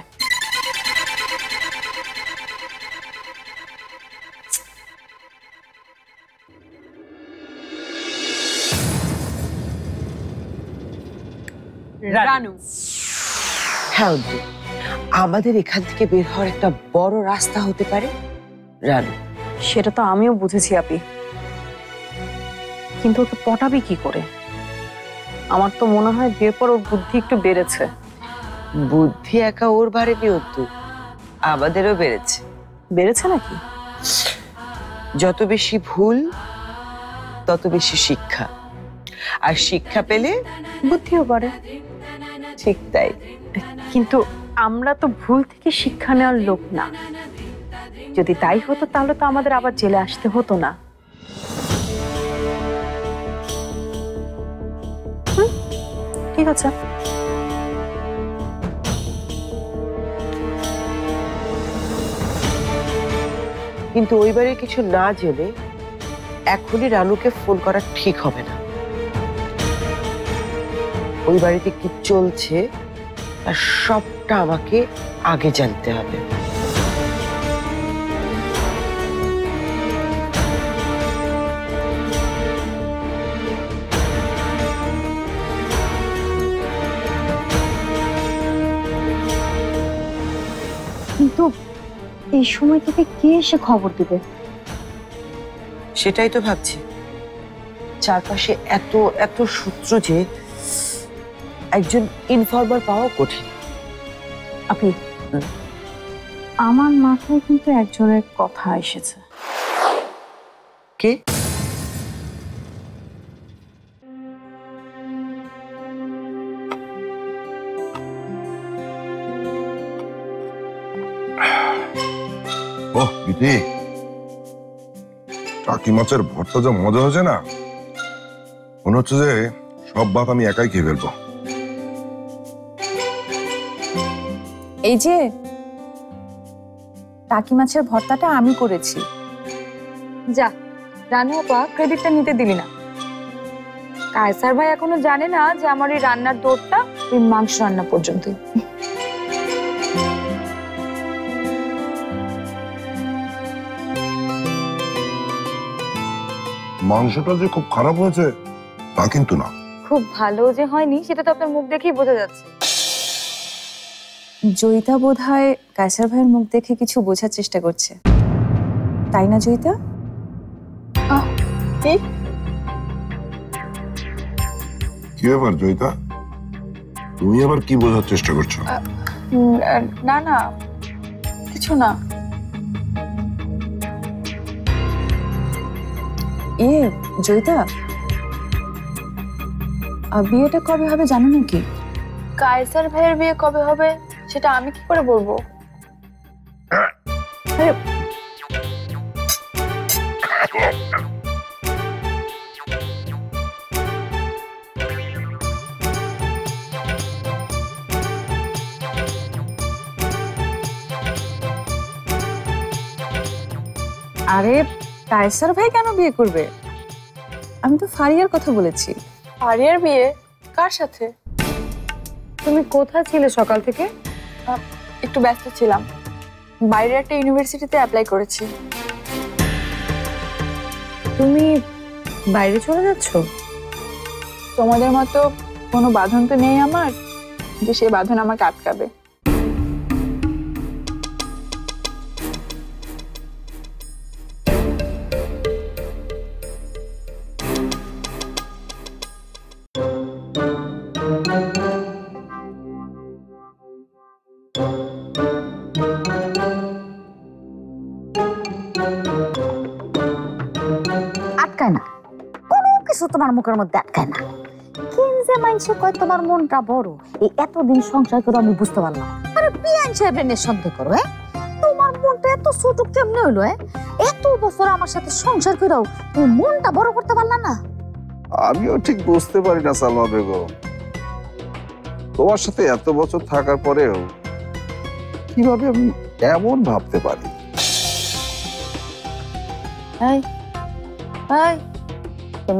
রানু, হ্যাঁ অন্তু, আমাদের এখান থেকে বের হওয়ার একটা বড় রাস্তা হতে পারে রানু। সেটা তো আমিও বুঝেছি আপি, কিন্তু ওকে পটাবি কি করে? আমার তো মনে হয় বিয়ের পর ওর বুদ্ধি একটু বেড়েছে। বুদ্ধি একা ওর বাড়েনি অন্তু, আমাদেরও বেড়েছে। বেড়েছে নাকি? যত বেশি ভুল তত বেশি শিক্ষা, আর শিক্ষা পেলে বুদ্ধিও বাড়ে। ঠিক তাই। কিন্তু আমরা তো ভুল থেকে শিক্ষা নেওয়ার লোক না। যদি তাই হতো তাহলে তো আমাদের আবার জেলে আসতে হতো না। ঠিক আছে। কিন্তু ওই বাড়ির কিছু না জেনে এখনই রানুকে ফোন করা ঠিক হবে না। ওই বাড়িতে কি চলছে তার সবটা আমাকে আগে জানতে হবে। কিন্তু এই সময় থেকে কে এসে খবর দিবে? সেটাই তো ভাবছি। চারপাশে এত এত সূত্র যে একজন ইনফর্মার পাওয়া কঠিন। আপনি, আমার মাথায় কিন্তু একজনের কথা এসেছে। কে? ওহ বিটি, টাকি মাছের ভর্তা যা মজা হয়েছে না, মনে হচ্ছে যে সব ভাত আমি একাই খেয়ে ফেলবো। এই যে টাকি মাছের ভর্তাটা আমি করেছি। যা রানু আপা, ক্রেডিটটা নিতে দিলি না। কায়সার ভাই এখনো জানে না যে আমার এই রান্নার দৌড়টা ওই মাংস রান্না পর্যন্তই। মাংসটা যে খুব খারাপ হয়েছে তা কিন্তু না। খুব ভালো যে হয়নি সেটা তো আপনার মুখ দেখেই বোঝা যাচ্ছে। জয়িতা বোধহয় কায়সার ভাইয়ের মুখ দেখে কিছু বোঝার চেষ্টা করছে, তাই না জয়িতা? কি ব্যাপার জয়িতা, তুমি আবার কি বোঝার চেষ্টা করছো? না না, কিছু না। জয়িতা, বিয়েটা কবে হবে জানো নাকি? কায়সার ভাইয়ের বিয়ে কবে হবে সেটা আমি কি করে বলবো? আরে কায়সার ভাই কেন বিয়ে করবে? আমি তো ফারিয়ার কথা বলেছি। ফারিয়ার বিয়ে কার সাথে? তুমি কোথায় ছিলে সকাল থেকে? একটু ব্যস্ত ছিলাম, বাইরের একটা ইউনিভার্সিটিতে অ্যাপ্লাই করেছি। তুমি বাইরে চলে যাচ্ছ? তোমাদের মতো কোনো বাঁধন তো নেই আমার যে সেই বাঁধন আমাকে আটকাবে। আটকায় না, কোনো কিছু তোমার মুখের মধ্যে আটকায় না। কেন যে মাইনসে কয় তোমার মনটা বড়, এই এতদিন সংসার করে আমি বুঝতে পারলাম। আরে বিয়ান সাহেবের নিয়ে সন্দেহ করো, তোমার মনটা এত ছোট কেমনে হইলো? এত বছর আমার সাথে সংসার করেও তুমি মনটা বড় করতে পারলা না? আমিও ঠিক বুঝতে পারি না সালমা বেগম, তোমার সাথে এত বছর থাকার পরেও কিভাবে আমি এমন ভাবতে পারি।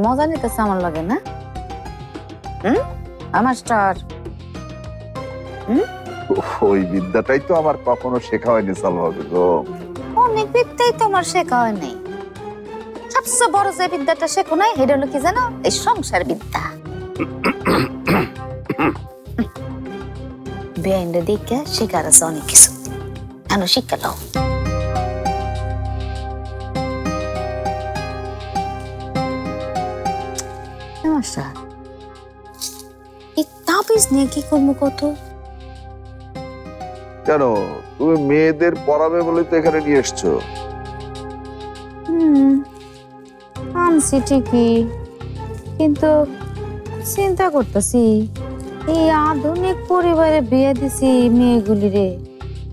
মজা নিতেছে আমার লাগে না? মাস্টার, ওই বিদ্যাটাই তো আমার কখনো শেখা হয়নি সালমা বেগম। অনেক বিদ্যাই তোমার শেখা হয় নাই। সবচেয়ে বড় যে বিদ্যাটা শেখো নাই সেটা হলো কি জানো? এই সংসার বিদ্যা। বেআইনটা দেখে শেখার আছে অনেক কিছু, কেন শিক্ষা দাও। তাবিজ নিয়ে কি করবো কত? কেন তুমি মেয়েদের পড়াবে বলে তো এখানে নিয়ে এসছো? আনছি ঠিকই, কিন্তু চিন্তা করতেছি এই আধুনিক পরিবারে বিয়ে দিছি মেয়েগুলি রে,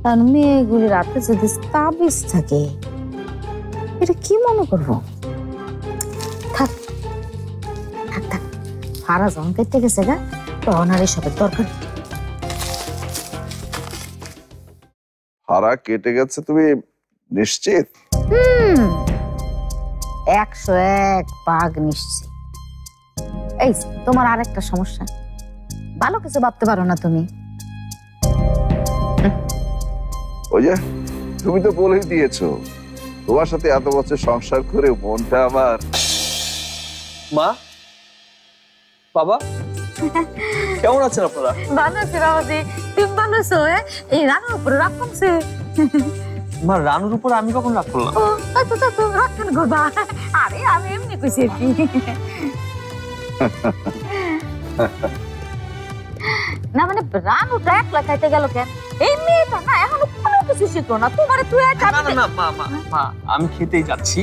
আর মেয়েগুলির হাতে যদি তাবিজ থাকে এটা কি মনে করবো? থাক থাক থাক, হারা যখন কেটে গেছে গা, তখন আর এসবের দরকার। হারা কেটে গেছে তুমি নিশ্চিত? 101 ভাগ নিশ্চিত। এই তোমার আরেকটা সমস্যা, ভালো কিছু ভাবতে পারো না তুমি। ওই যে তুমি তো বলেই দিয়েছো তোমার সাথে এত বছর সংসার করে মনটা আমার। মা, বাবা, কেমন আছেন আপনারা? ভালো আছি বাবাজি, তুমি ভালো আছো? এই রানুর উপরে রাগ কমছে? মা, রানুর উপর আমি কখন রাগ করলাম? ও আচ্ছা তো রাগ কেন করবা? আরে আমি এমনি কইছি আর কি। না মানে রানুটা একলা খাইতে গেল কেন? এই মেয়েটা না এখনো কোনো কিছু শিখলো না, তোমারে তুই আর না না না মা মা মা, আমি খেতেই যাচ্ছি,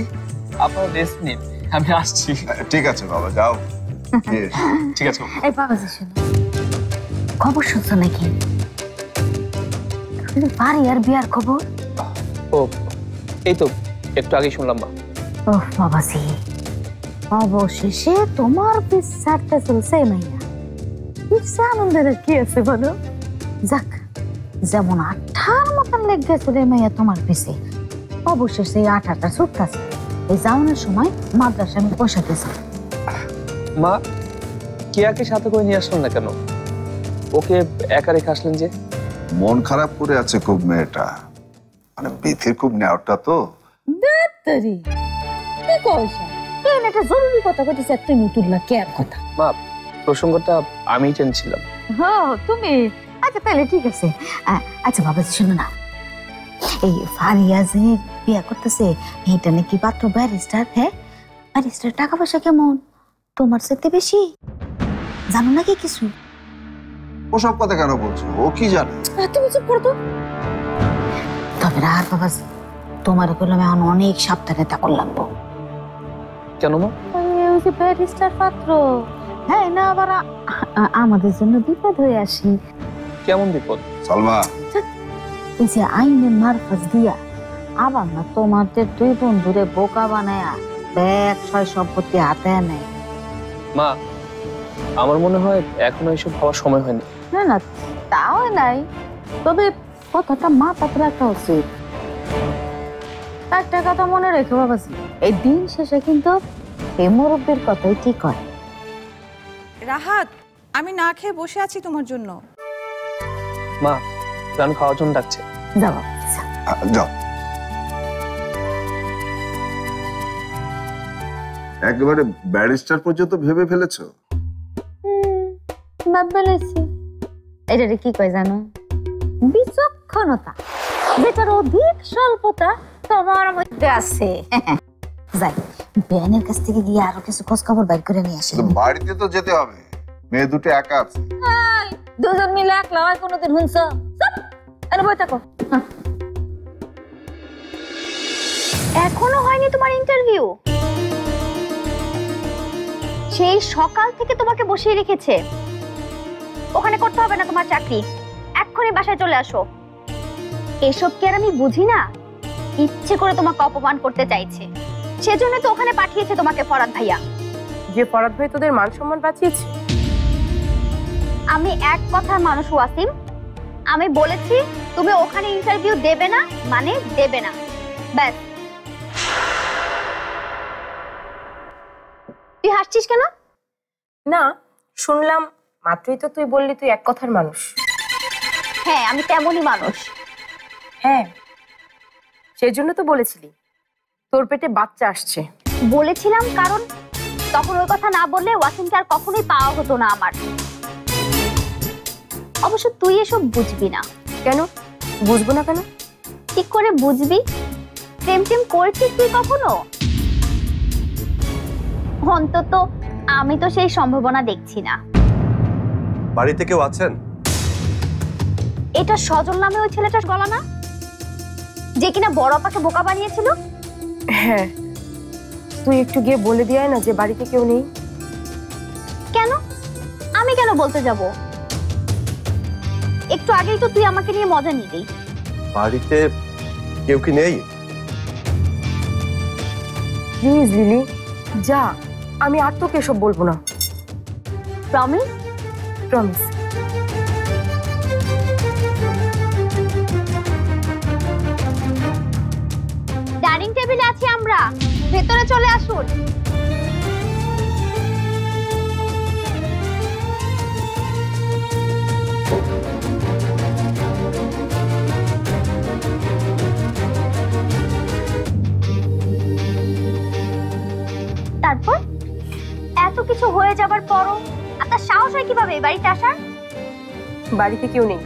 আপনারা রেস্ট নিন, আমি আসছি। ঠিক আছে বাবা, যাও। ঠিক আছে। এই বাবাজি শোনো, খবর শুনছো নাকি? বাড়ি আর বিয়ার খবর? ও এই তো একটু আগে শুনলাম মা। ও বাবাজি, অবশেষে তোমার পিছ ছাড়তে চলছে মাইয়া। পিছে আনন্দের কি আছে বলো? যাক, যেমন আঠার মতন লেগে চলে মাইয়া তোমার পিছে, অবশেষে এই আঠাটা ছুটতেছে। এই যাওয়ানোর সময় মাদ্রাসা আমি পয়সা দিয়েছি। মা, কেয়াকে সাথে করে নিয়ে আসলেন না কেন? ওকে একা রেখে আসলেন যে? মন খারাপ করে আছে খুব মেয়েটা, মানে বিথির খুব নেওয়াটা তো। দেরি কি কইছ? কেন একটা জরুরি কথা কইতেছ, তুমি তুললা কেয়ার কথা? মা, প্রসঙ্গটা আমি টেনছিলাম। হ্যাঁ তুমি? আচ্ছা তাহলে ঠিক আছে। আচ্ছা বাবা শোনো না, এই ফারিয়া যে বিয়ে করতেছে এটা নাকি পাত্র ব্যারিস্টার। হ্যাঁ, ব্যারিস্টার টাকা পয়সা কেমন তোমার সাথে বেশি? জানো নাকি কিছু? ওসব কথা কেন বলছো? ও কি জানে? তুমি চুপ করো তো। তবে আর বাবা তোমার বললাম এখন অনেক সাবধানে তা করলাম। কেন মা? ওই যে ব্যারিস্টার পাত্র, হ্যাঁ না আবার আমাদের জন্য বিপদ হয়ে আসি। কেমন বিপদ? সালমা, এই যে আইনের মারফত দিয়া আবার না তোমাদের দুই বন্ধুরে বোকা বানায়া ব্যাগ ছয় সম্পত্তি হাতে নেয়। মা, আমার মনে হয় এখনো এসব হওয়ার সময় হয়নি। না না তাও নাই, তবে কথাটা মাথাতে রাখা উচিত। একটা কথা মনে রেখো বাবাজি, এই দিন শেষে কিন্তু এই মুরব্বীর কথাই ঠিক হয়। রাহাত, আমি না খেয়ে বসে আছি তোমার জন্য। মা, রানু খাওয়ার জন্য ডাকছে। যাও যাও। একেবারে ব্যারিস্টার পর্যন্ত ভেবে ফেলেছো? বলেছি এটা কি কয় জানো? বিচক্ষণতা, যেটার অধিক স্বল্পতা তোমার মধ্যে আছে। যাই বেনের কাছ থেকে গিয়ে আরো কিছু খোঁজ খবর বাইর করে নিয়ে আসি। বাড়িতে তো যেতে হবে, মেয়ে দুটো একা আছে। দুজন মিলে একলা হয় কোনোদিন শুনছ? আরে বই থাকো। এখনো হয়নি তোমার ইন্টারভিউ? সেই সকাল থেকে তোমাকে বসিয়ে রেখেছে, ওখানে করতে হবে না তোমার চাকরি, এক্ষুনি বাসায় চলে আসো। এসব কি আর আমি বুঝি না? ইচ্ছে করে তোমাকে অপমান করতে চাইছে, সেজন্য তো ওখানে পাঠিয়েছে তোমাকে ফরাদ ভাইয়া। যে ফরাদ ভাই তোদের মান সম্মান বাঁচিয়েছে? আমি এক কথার মানুষ ওয়াসিম, আমি বলেছি তুমি ওখানে ইন্টারভিউ দেবে না মানে দেবে না, ব্যাস। তুই হাসছিস কেন? না, শুনলাম মাত্রই তো তুই বললি তুই এক কথার মানুষ। হ্যাঁ, আমি তেমনই মানুষ। হ্যাঁ, সেই জন্য তো বলেছিলি তোর পেটে বাচ্চা আসছে। বলেছিলাম কারণ তখন ওই কথা না বললে ওয়াসিমকে আর কখনোই পাওয়া হতো না আমার। অবশ্য তুই এসব বুঝবি না। কেন বুঝবো না? কেন ঠিক করে বুঝবি? প্রেম টেম করেছিস তুই কখনো? অন্তত আমি তো সেই সম্ভাবনা দেখছি না। বাড়িতে কেউ আছেন? এটা সজল নামে ওই ছেলেটার গলা না, যে কিনা বড় আপাকে বোকা বানিয়েছিল? হ্যাঁ, তুই একটু গিয়ে বলে দিয়ে আয় না যে বাড়িতে কেউ নেই। কেন? আমি কেন বলতে যাব? একটু আগেই তো তুই আমাকে নিয়ে মজা নিলি। বাড়িতে কেউ কি নেই? প্লিজ লিলি যা, আমি আর তোকে এসব বলবো না। প্রমিস? প্রমিস। ডাইনিং টেবিলে আছি আমরা, ভেতরে চলে আসুন। তারপর এত কিছু হয়ে যাবার পরও আপনার সাহস হয় কিভাবে এই বাড়িতে আসার? বাড়িতে কেউ নেই,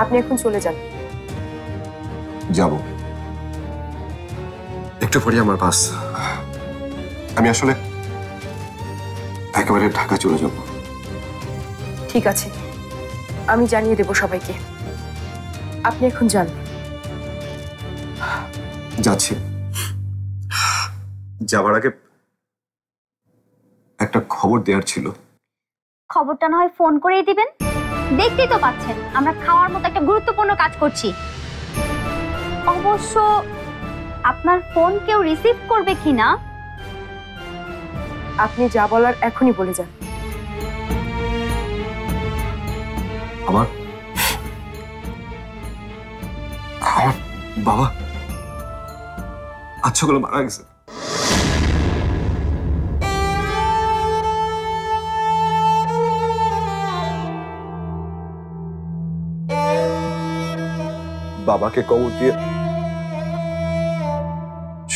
আপনি এখন চলে যান। যাব, একটু পরে আমার বাস। আমি আসলে একেবারে ঢাকা চলে যাব। ঠিক আছে, আমি জানিয়ে দেব সবাইকে। আপনি এখন যান। যাচ্ছি। যাবার আগে একটা খবর দেওয়ার ছিল। খবরটা না হয় ফোন করেই দিবেন। দেখতেই তো পাচ্ছেন আমরা খাওয়ার মতো একটা গুরুত্বপূর্ণ কাজ করছি। অবশ্য আপনার ফোন কেউ রিসিভ করবে কিনা আপনি যা বলার এখনই বলে যান। আমার বাবা আচ্ছা করে মারা গেছে। বাবাকে কবর দিয়ে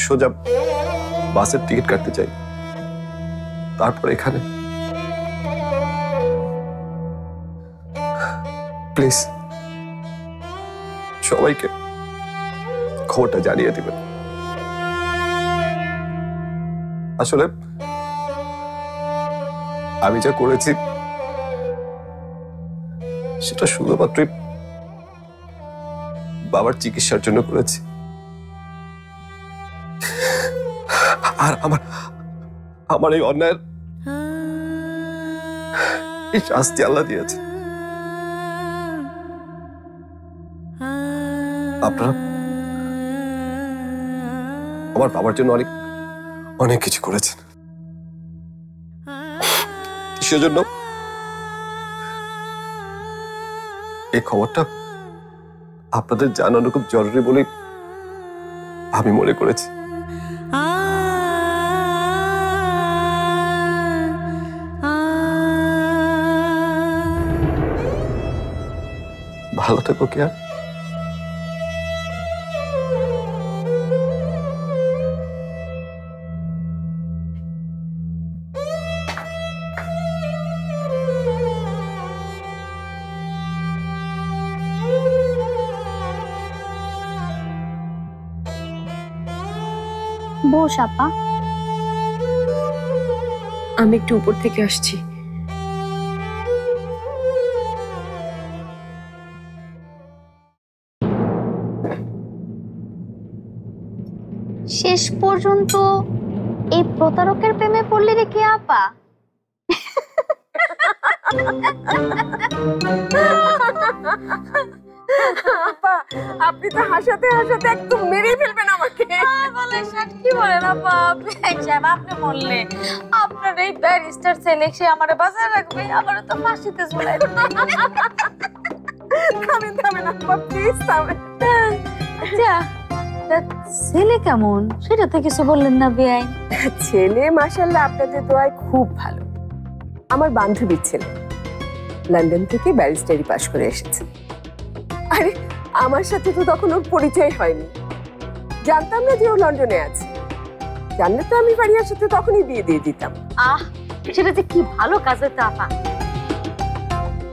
সোজা বাসের টিকিট কাটতে চাই, তারপর এখানে। প্লিজ সবাইকে খবরটা জানিয়ে দিবেন। আসলে আমি যা করেছি সেটা শুধুমাত্র বাবার চিকিৎসার জন্য করেছি, আর আমার এই অন্যায়ের এই শাস্তি আল্লাহ দিয়েছে। আপনারা আমার বাবার জন্য অনেক অনেক কিছু করেছেন, সেজন্য এই খবরটা আপনাদের জানানো খুব জরুরি বলে আমি মনে করেছি। ভালো থেকো কেয়া। বস আপা। আমি একটু উপর থেকে আসছি। শেষ পর্যন্ত এই প্রতারকের প্রেমে পড়লে রে কে আপা? আপনি তো হাসাতে হাসাতে একদম মেরে ফেলবেন আমাকে। কি বলেন আপা? আপনি বললে আপনার এই ব্যারিস্টার ছেলে সে আমারে বাঁচায় রাখবে, আমারও তো ফাঁসিতে ঝুলাই দেবে। থামেন থামেন আপা, প্লিজ থামেন। আচ্ছা, ছেলে কেমন সেটা তো কিছু বললেন না বেআইন? ছেলে মাশাআল্লাহ আপনাদের দোয়ায় খুব ভালো। আমার বান্ধবীর ছেলে, লন্ডন থেকে ব্যারিস্টারি পাশ করে এসেছে। আরে আমার সাথে তো তখন ওর পরিচয় হয়নি, জানতাম না যে ও লন্ডনে আছে। জানলে তো আমি ফারিয়ার সাথে তখনই বিয়ে দিয়ে দিতাম। সেটা যে কি ভালো কাজ হতো আপা।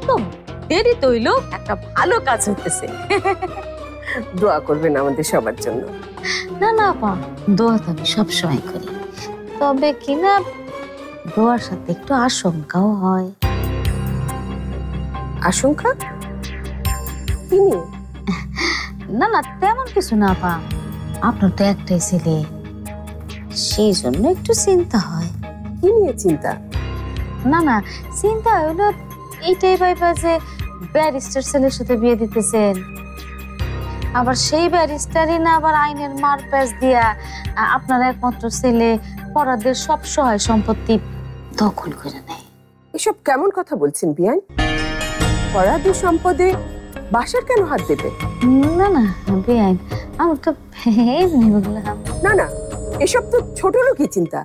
তো দেরি তো হইলো, একটা ভালো কাজ হইতেছে। দোয়া করবেন আমাদের সবার জন্য। না না আপা, দোয়া তো আমি সবসময় করি, তবে কিনা দোয়ার সাথে একটু আশঙ্কাও হয়। আশঙ্কা কি নিয়ে? না না, তেমন কিছু না আপা। আপনার তো একটাই ছেলে, সেই জন্য একটু চিন্তা হয়। কি নিয়ে চিন্তা? না না, চিন্তা হইলো এইটাই ভাইবা যে ব্যারিস্টার ছেলের সাথে বিয়ে দিতেছেন, আবার সেই ব্যারিস্টারই না আবার আইনের মার প্যাচ দিয়া আপনার একমাত্র ছেলে ফরহাদের সব সহায় সম্পত্তি দখল করে নেয়। এসব কেমন কথা বলছেন বিয়ান? ফরহাদের সম্পদে বাসার কেন হাত দেবে? না না বিয়ান, আমি তো এমনি বললাম। না না, এসব তো ছোট লোকই চিন্তা।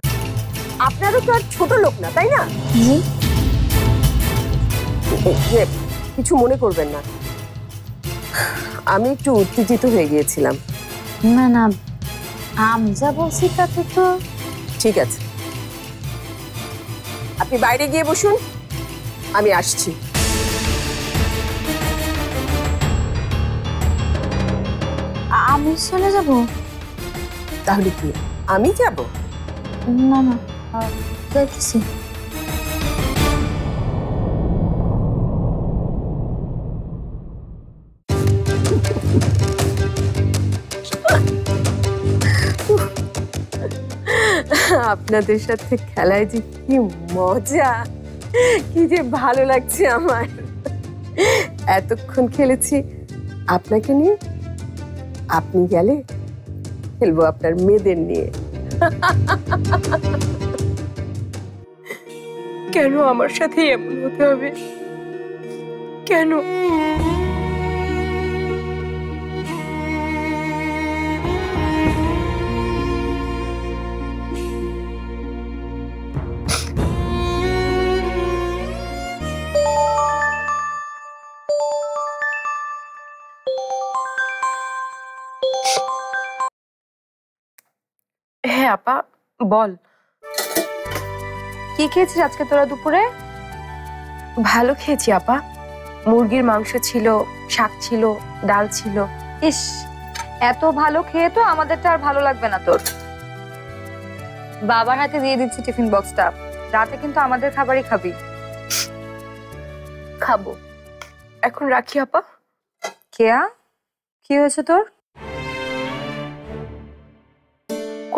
আপনারও তো আর ছোট লোক না, তাই না? জি। কিছু মনে করবেন না, আমি একটু উত্তেজিত হয়ে গিয়েছিলাম। না না, আমি যা বলছি তাতে তো ঠিক আছে, আপনি বাইরে গিয়ে বসুন, আমি আসছি। আমি চলে যাব? তাহলে কি আমি যাব? না না, যাইতেছি। আপনাদের সাথে খেলায় যে কি মজা, কি যে ভালো লাগছে আমার। এতক্ষণ খেলেছি আপনাকে নিয়ে, আপনি গেলে খেলবো আপনার মেয়েদের নিয়ে। কেন আমার সাথে এমন হতে হবে? কেন? হ্যাঁ আপা, বল। কি খেয়েছিস আজকে তোরা দুপুরে? ভালো খেয়েছি আপা, মুরগির মাংস ছিল, শাক ছিল, ডাল ছিল। ইস, এত ভালো খেয়ে তো আমাদেরটা আর ভালো লাগবে না তোর। বাবার হাতে দিয়ে দিচ্ছি টিফিন বক্সটা, রাতে কিন্তু আমাদের খাবারই খাবি। খাবো, এখন রাখি আপা। কেয়া, কি হয়েছে তোর?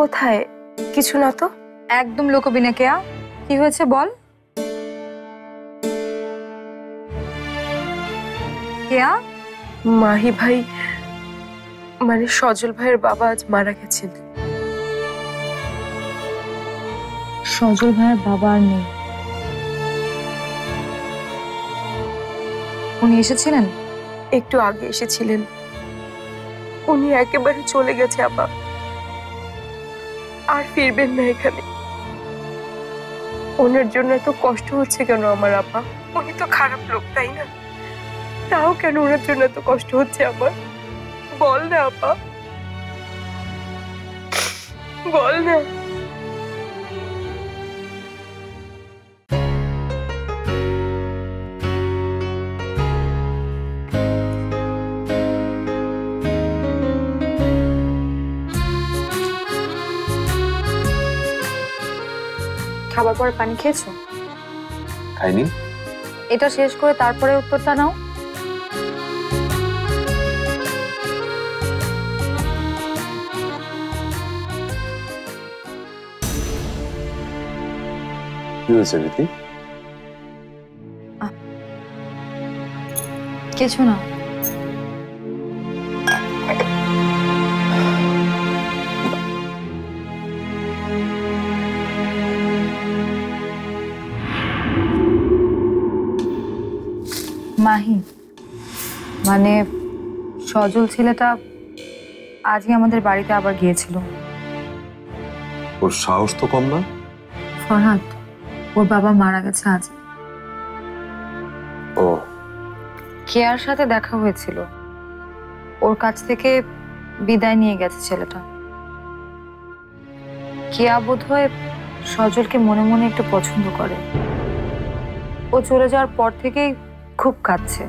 কোথায়? কিছু না তো। একদম লুকোবি না কেয়া, কি হয়েছে বল। কেয়া? মাহি ভাই, মানে সজল ভাইয়ের বাবা আজ মারা গেছেন। সজল ভাইয়ের বাবা আর নেই? উনি এসেছিলেন? একটু আগে এসেছিলেন, উনি একেবারে চলে গেছে আপা, আর ফিরবেন না এখানে। ওনার জন্য এত কষ্ট হচ্ছে কেন আমার আপা? উনি তো খারাপ লোক, তাই না? তাও কেন ওনার জন্য এত কষ্ট হচ্ছে আমার? বল না আপা, বল না। খাবার পরে পানি খেয়েছো? খাইনি। এটা শেষ করে তারপরে উত্তরটা নাও। কি হয়েছে রীতি? কিছু না। মাহি, মানে সজল ছেলেটা আজই আমাদের বাড়িতে আবার গিয়েছিল। ওর সাহস তো কম না। ফরহাদ, ওর বাবা মারা গেছে আজ। ও, কেয়ার সাথে দেখা হয়েছিল, ওর কাছ থেকে বিদায় নিয়ে গেছে ছেলেটা। কেয়া বোধহয় সজলকে মনে মনে একটু পছন্দ করে। ও চলে যাওয়ার পর থেকেই খুব কাঁদছে।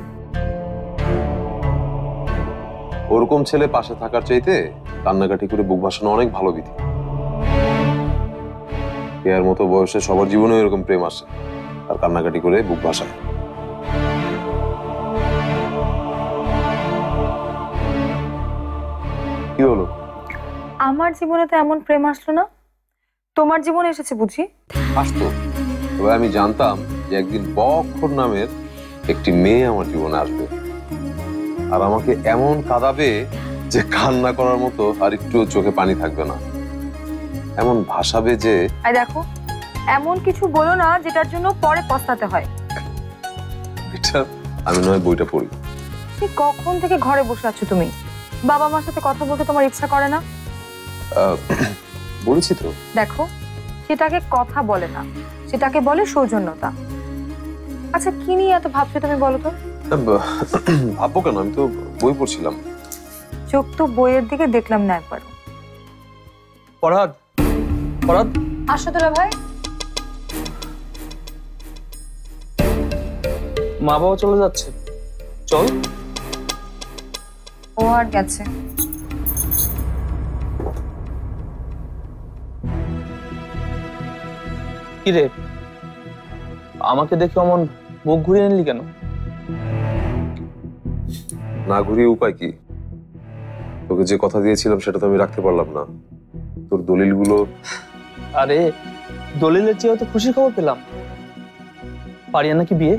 ওরকম ছেলে পাশে থাকার চাইতে কান্নাকাটি করে বুক ভাসানো অনেক ভালো বিধি। কেয়ার মতো বয়সে সবার জীবনে এরকম প্রেম আসে, আর কান্নাকাটি করে বুক ভাসায়। আমার জীবনে তো এমন প্রেম আসলো না, তোমার জীবনে এসেছে বুঝি? আসতো, তবে আমি জানতাম যে একদিন বক্ষর নামের একটি মেয়ে আমার জীবনে আসবে, আর আমাকে এমন কাঁদাবে যে কান্না করার মতো আর একটু চোখে পানি থাকবে না, এমন ভাসাবে যে। দেখো, এমন কিছু বলো না যেটার জন্য পরে পস্তাতে হয়। এটা আমি নয় বইটা পড়ি। কখন থেকে ঘরে বসে আছো তুমি? বাবা মার সাথে কথা বলতে তোমার ইচ্ছা করে না? বলেছি তো। দেখো, সেটাকে কথা বলে না, সেটাকে বলে সৌজন্যতা। আচ্ছা, কি নিয়ে এত ভাবছো তুমি বলো তো? ভাববো কেন, আমি তো বই পড়ছিলাম। চোখ তো বইয়ের দিকে দেখলাম না একবার। ফরহাদ, ফরহাদ আসো তোরা ভাই। মা বাবা চলে যাচ্ছে, চল। ও আর গেছে। কি রে, আমাকে দেখে অমন মুখ ঘুরিয়ে নিলি কেন? না ঘুরিয়ে উপায় কি? তোকে যে কথা দিয়েছিলাম সেটা তো আমি রাখতে পারলাম না। তোর দলিলগুলো। আরে, দলিলের চেয়েও তো খুশির খবর পেলাম। পারিয়া নাকি বিয়ে?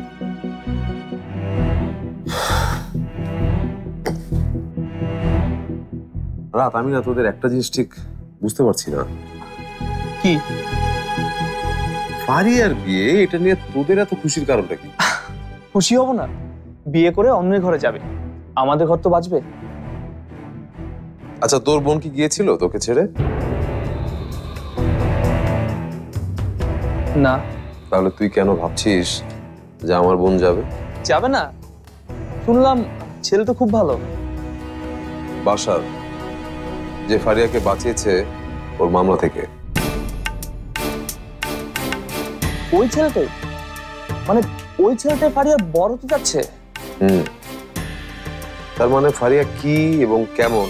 রাত, আমি না তোদের একটা জিনিস ঠিক বুঝতে পারছি না। কি? ফারিয়ার বিয়ে, এটা নিয়ে তোদের এত খুশির কারণটা কি? খুশি হব না? বিয়ে করে অন্যের ঘরে যাবে, আমাদের ঘর তো বাঁচবে। আচ্ছা, তোর বোন কি গিয়েছিল তোকে ছেড়ে? না। তাহলে তুই কেন ভাবছিস যে আমার বোন যাবে? যাবে না? শুনলাম ছেলে তো খুব ভালো। বাসার যে ফারিয়াকে বাঁচিয়েছে ওর মামলা থেকে। ওই ছেলেটাই? মানে ওই ছেলেটাই ফারিয়া বড় হতে যাচ্ছে? তার মানে ফারিয়া কি এবং কেমন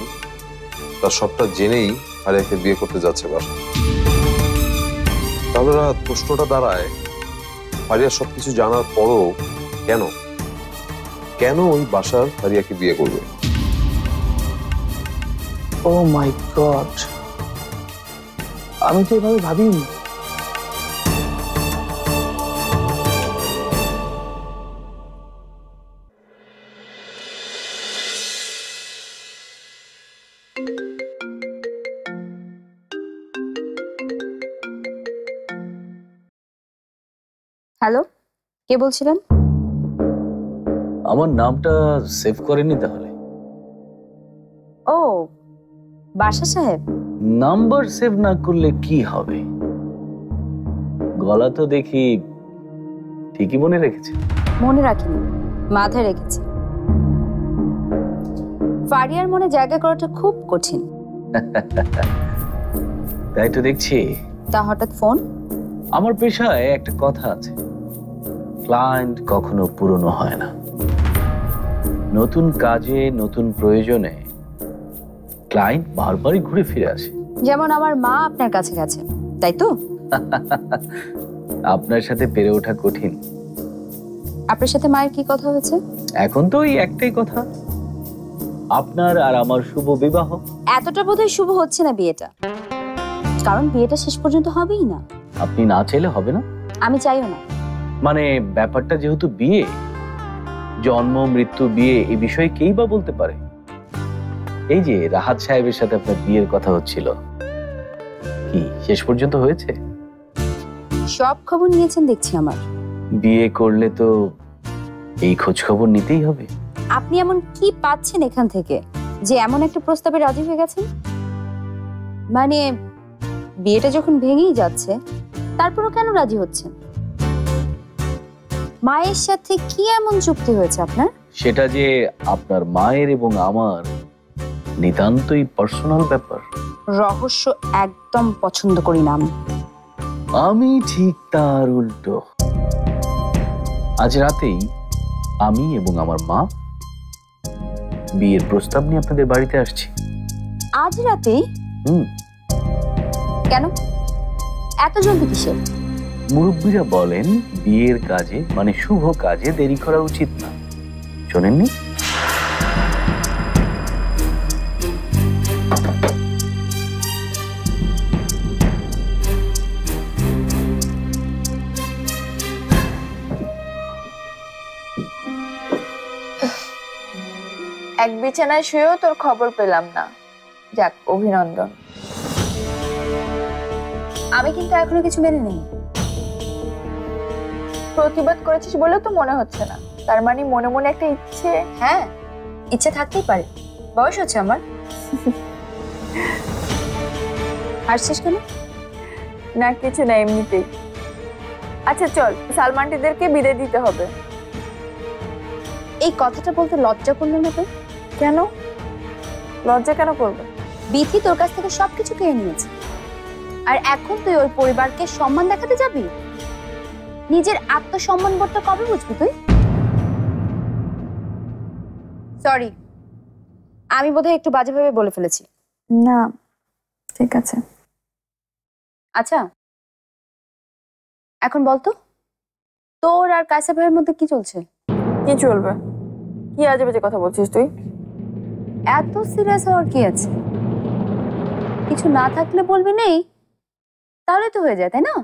তার সবটা জেনেই ফারিয়াকে বিয়ে করতে যাচ্ছে বাসা। তাহলে প্রশ্নটা দাঁড়ায়, ফারিয়া সবকিছু জানার পরও কেন কেন ওই বাসার ফারিয়াকে বিয়ে করবে? ও মাই গড, আমি তো এভাবে ভাবিনি। হ্যালো, কে বলছিলেন? আমার নামটা সেভ করেনি তাহলে? ও, বাসা সাহেব। নাম্বার সেভ না করলে কি হবে? গলা তো দেখি ঠিকই মনে রেখেছে। মনে রাখিনি, মাথায় রেখেছি। ফারিয়ার মনে জায়গা করাটা খুব কঠিন। তাই তো দেখছি। তা হঠাৎ ফোন? আমার পেশায় একটা কথা আছে, ক্লায়েন্ট কখনো পুরনো হয় না। নতুন কাজে, নতুন প্রয়োজনে ক্লায়েন্ট বারবারই ঘুরে ফিরে আসে। যেমন আমার মা আপনার কাছে গেছে, তাই তো? আপনার সাথে পেরে ওঠা কঠিন। আপনার সাথে মায়ের কি কথা হয়েছে? এখন তো ওই একটাই কথা, আপনার আর আমার শুভ বিবাহ। এতটা বোধহয় শুভ হচ্ছে না বিয়েটা, কারণ বিয়েটা শেষ পর্যন্ত হবেই না। আপনি না চাইলে হবে না? আমি চাইও না। মানে ব্যাপারটা যেহেতু বিয়ে, জন্ম মৃত্যু বিয়ে এই বিষয়ে কেই বা বলতে পারে। এই যে রাহাত সাহেবের সাথে আপনার বিয়ের কথা হচ্ছিল, কি শেষ পর্যন্ত হয়েছে? সব খবর নিয়েছেন দেখছি আমার। বিয়ে করলে তো এই খোঁজ খবর নিতেই হবে। আপনি এমন কি পাচ্ছেন এখান থেকে যে এমন একটা প্রস্তাবে রাজি হয়ে গেছেন? মানে বিয়েটা যখন ভেঙেই যাচ্ছে, তারপরও কেন রাজি হচ্ছেন? মায়ের সাথে কি এমন চুক্তি হয়েছে আপনার? সেটা যে আপনার মায়ের এবং আমার নিতান্তই পার্সোনাল ব্যাপার। রহস্য একদম পছন্দ করি না আমি। আমি ঠিক তার উল্টো। আজ রাতেই আমি এবং আমার মা বিয়ের প্রস্তাব নিয়ে আপনাদের বাড়িতে আসছি। আজ রাতেই? কেন এত জলদি কিসের? মুরব্বীরা বলেন বিয়ের কাজে মানে শুভ কাজে দেরি করা উচিত না, শোনেননি? এক বিছানায় শুয়েও তোর খবর পেলাম না। যাক, অভিনন্দন। আমি কিন্তু এখনো কিছু মেনে নেই। প্রতিবাদ করেছিস বলেও তো মনে হচ্ছে না। তার মানে মনে মনে একটা ইচ্ছে। হ্যাঁ, ইচ্ছে থাকতেই পারে, বয়স হচ্ছে আমার। হাসছিস কেন? না কিছু না, এমনিতেই। আচ্ছা চল, সালমানটিদেরকে বিদায় দিতে হবে। এই কথাটা বলতে লজ্জা করলো না তুই? কেন লজ্জা কেন করবে? বিথি তোর কাছ থেকে সবকিছু কেড়ে নিয়েছে, আর এখন তুই ওর পরিবারকে সম্মান দেখাতে যাবি? নিজের আত্মসম্মান বোধটা কবে বুঝবি তুই? সরি, আমি বোধহয় একটু বাজেভাবে বলে ফেলেছি। না ঠিক আছে। আচ্ছা এখন বলতো, তোর আর কায়সা ভাইয়ের মধ্যে কি চলছে? কি চলবে? কি আজে বাজে কথা বলছিস তুই? এত সিরিয়াস হওয়ার কি আছে? কিছু না থাকলে বলবি নেই, তাহলে তো হয়ে যায়, তাই না?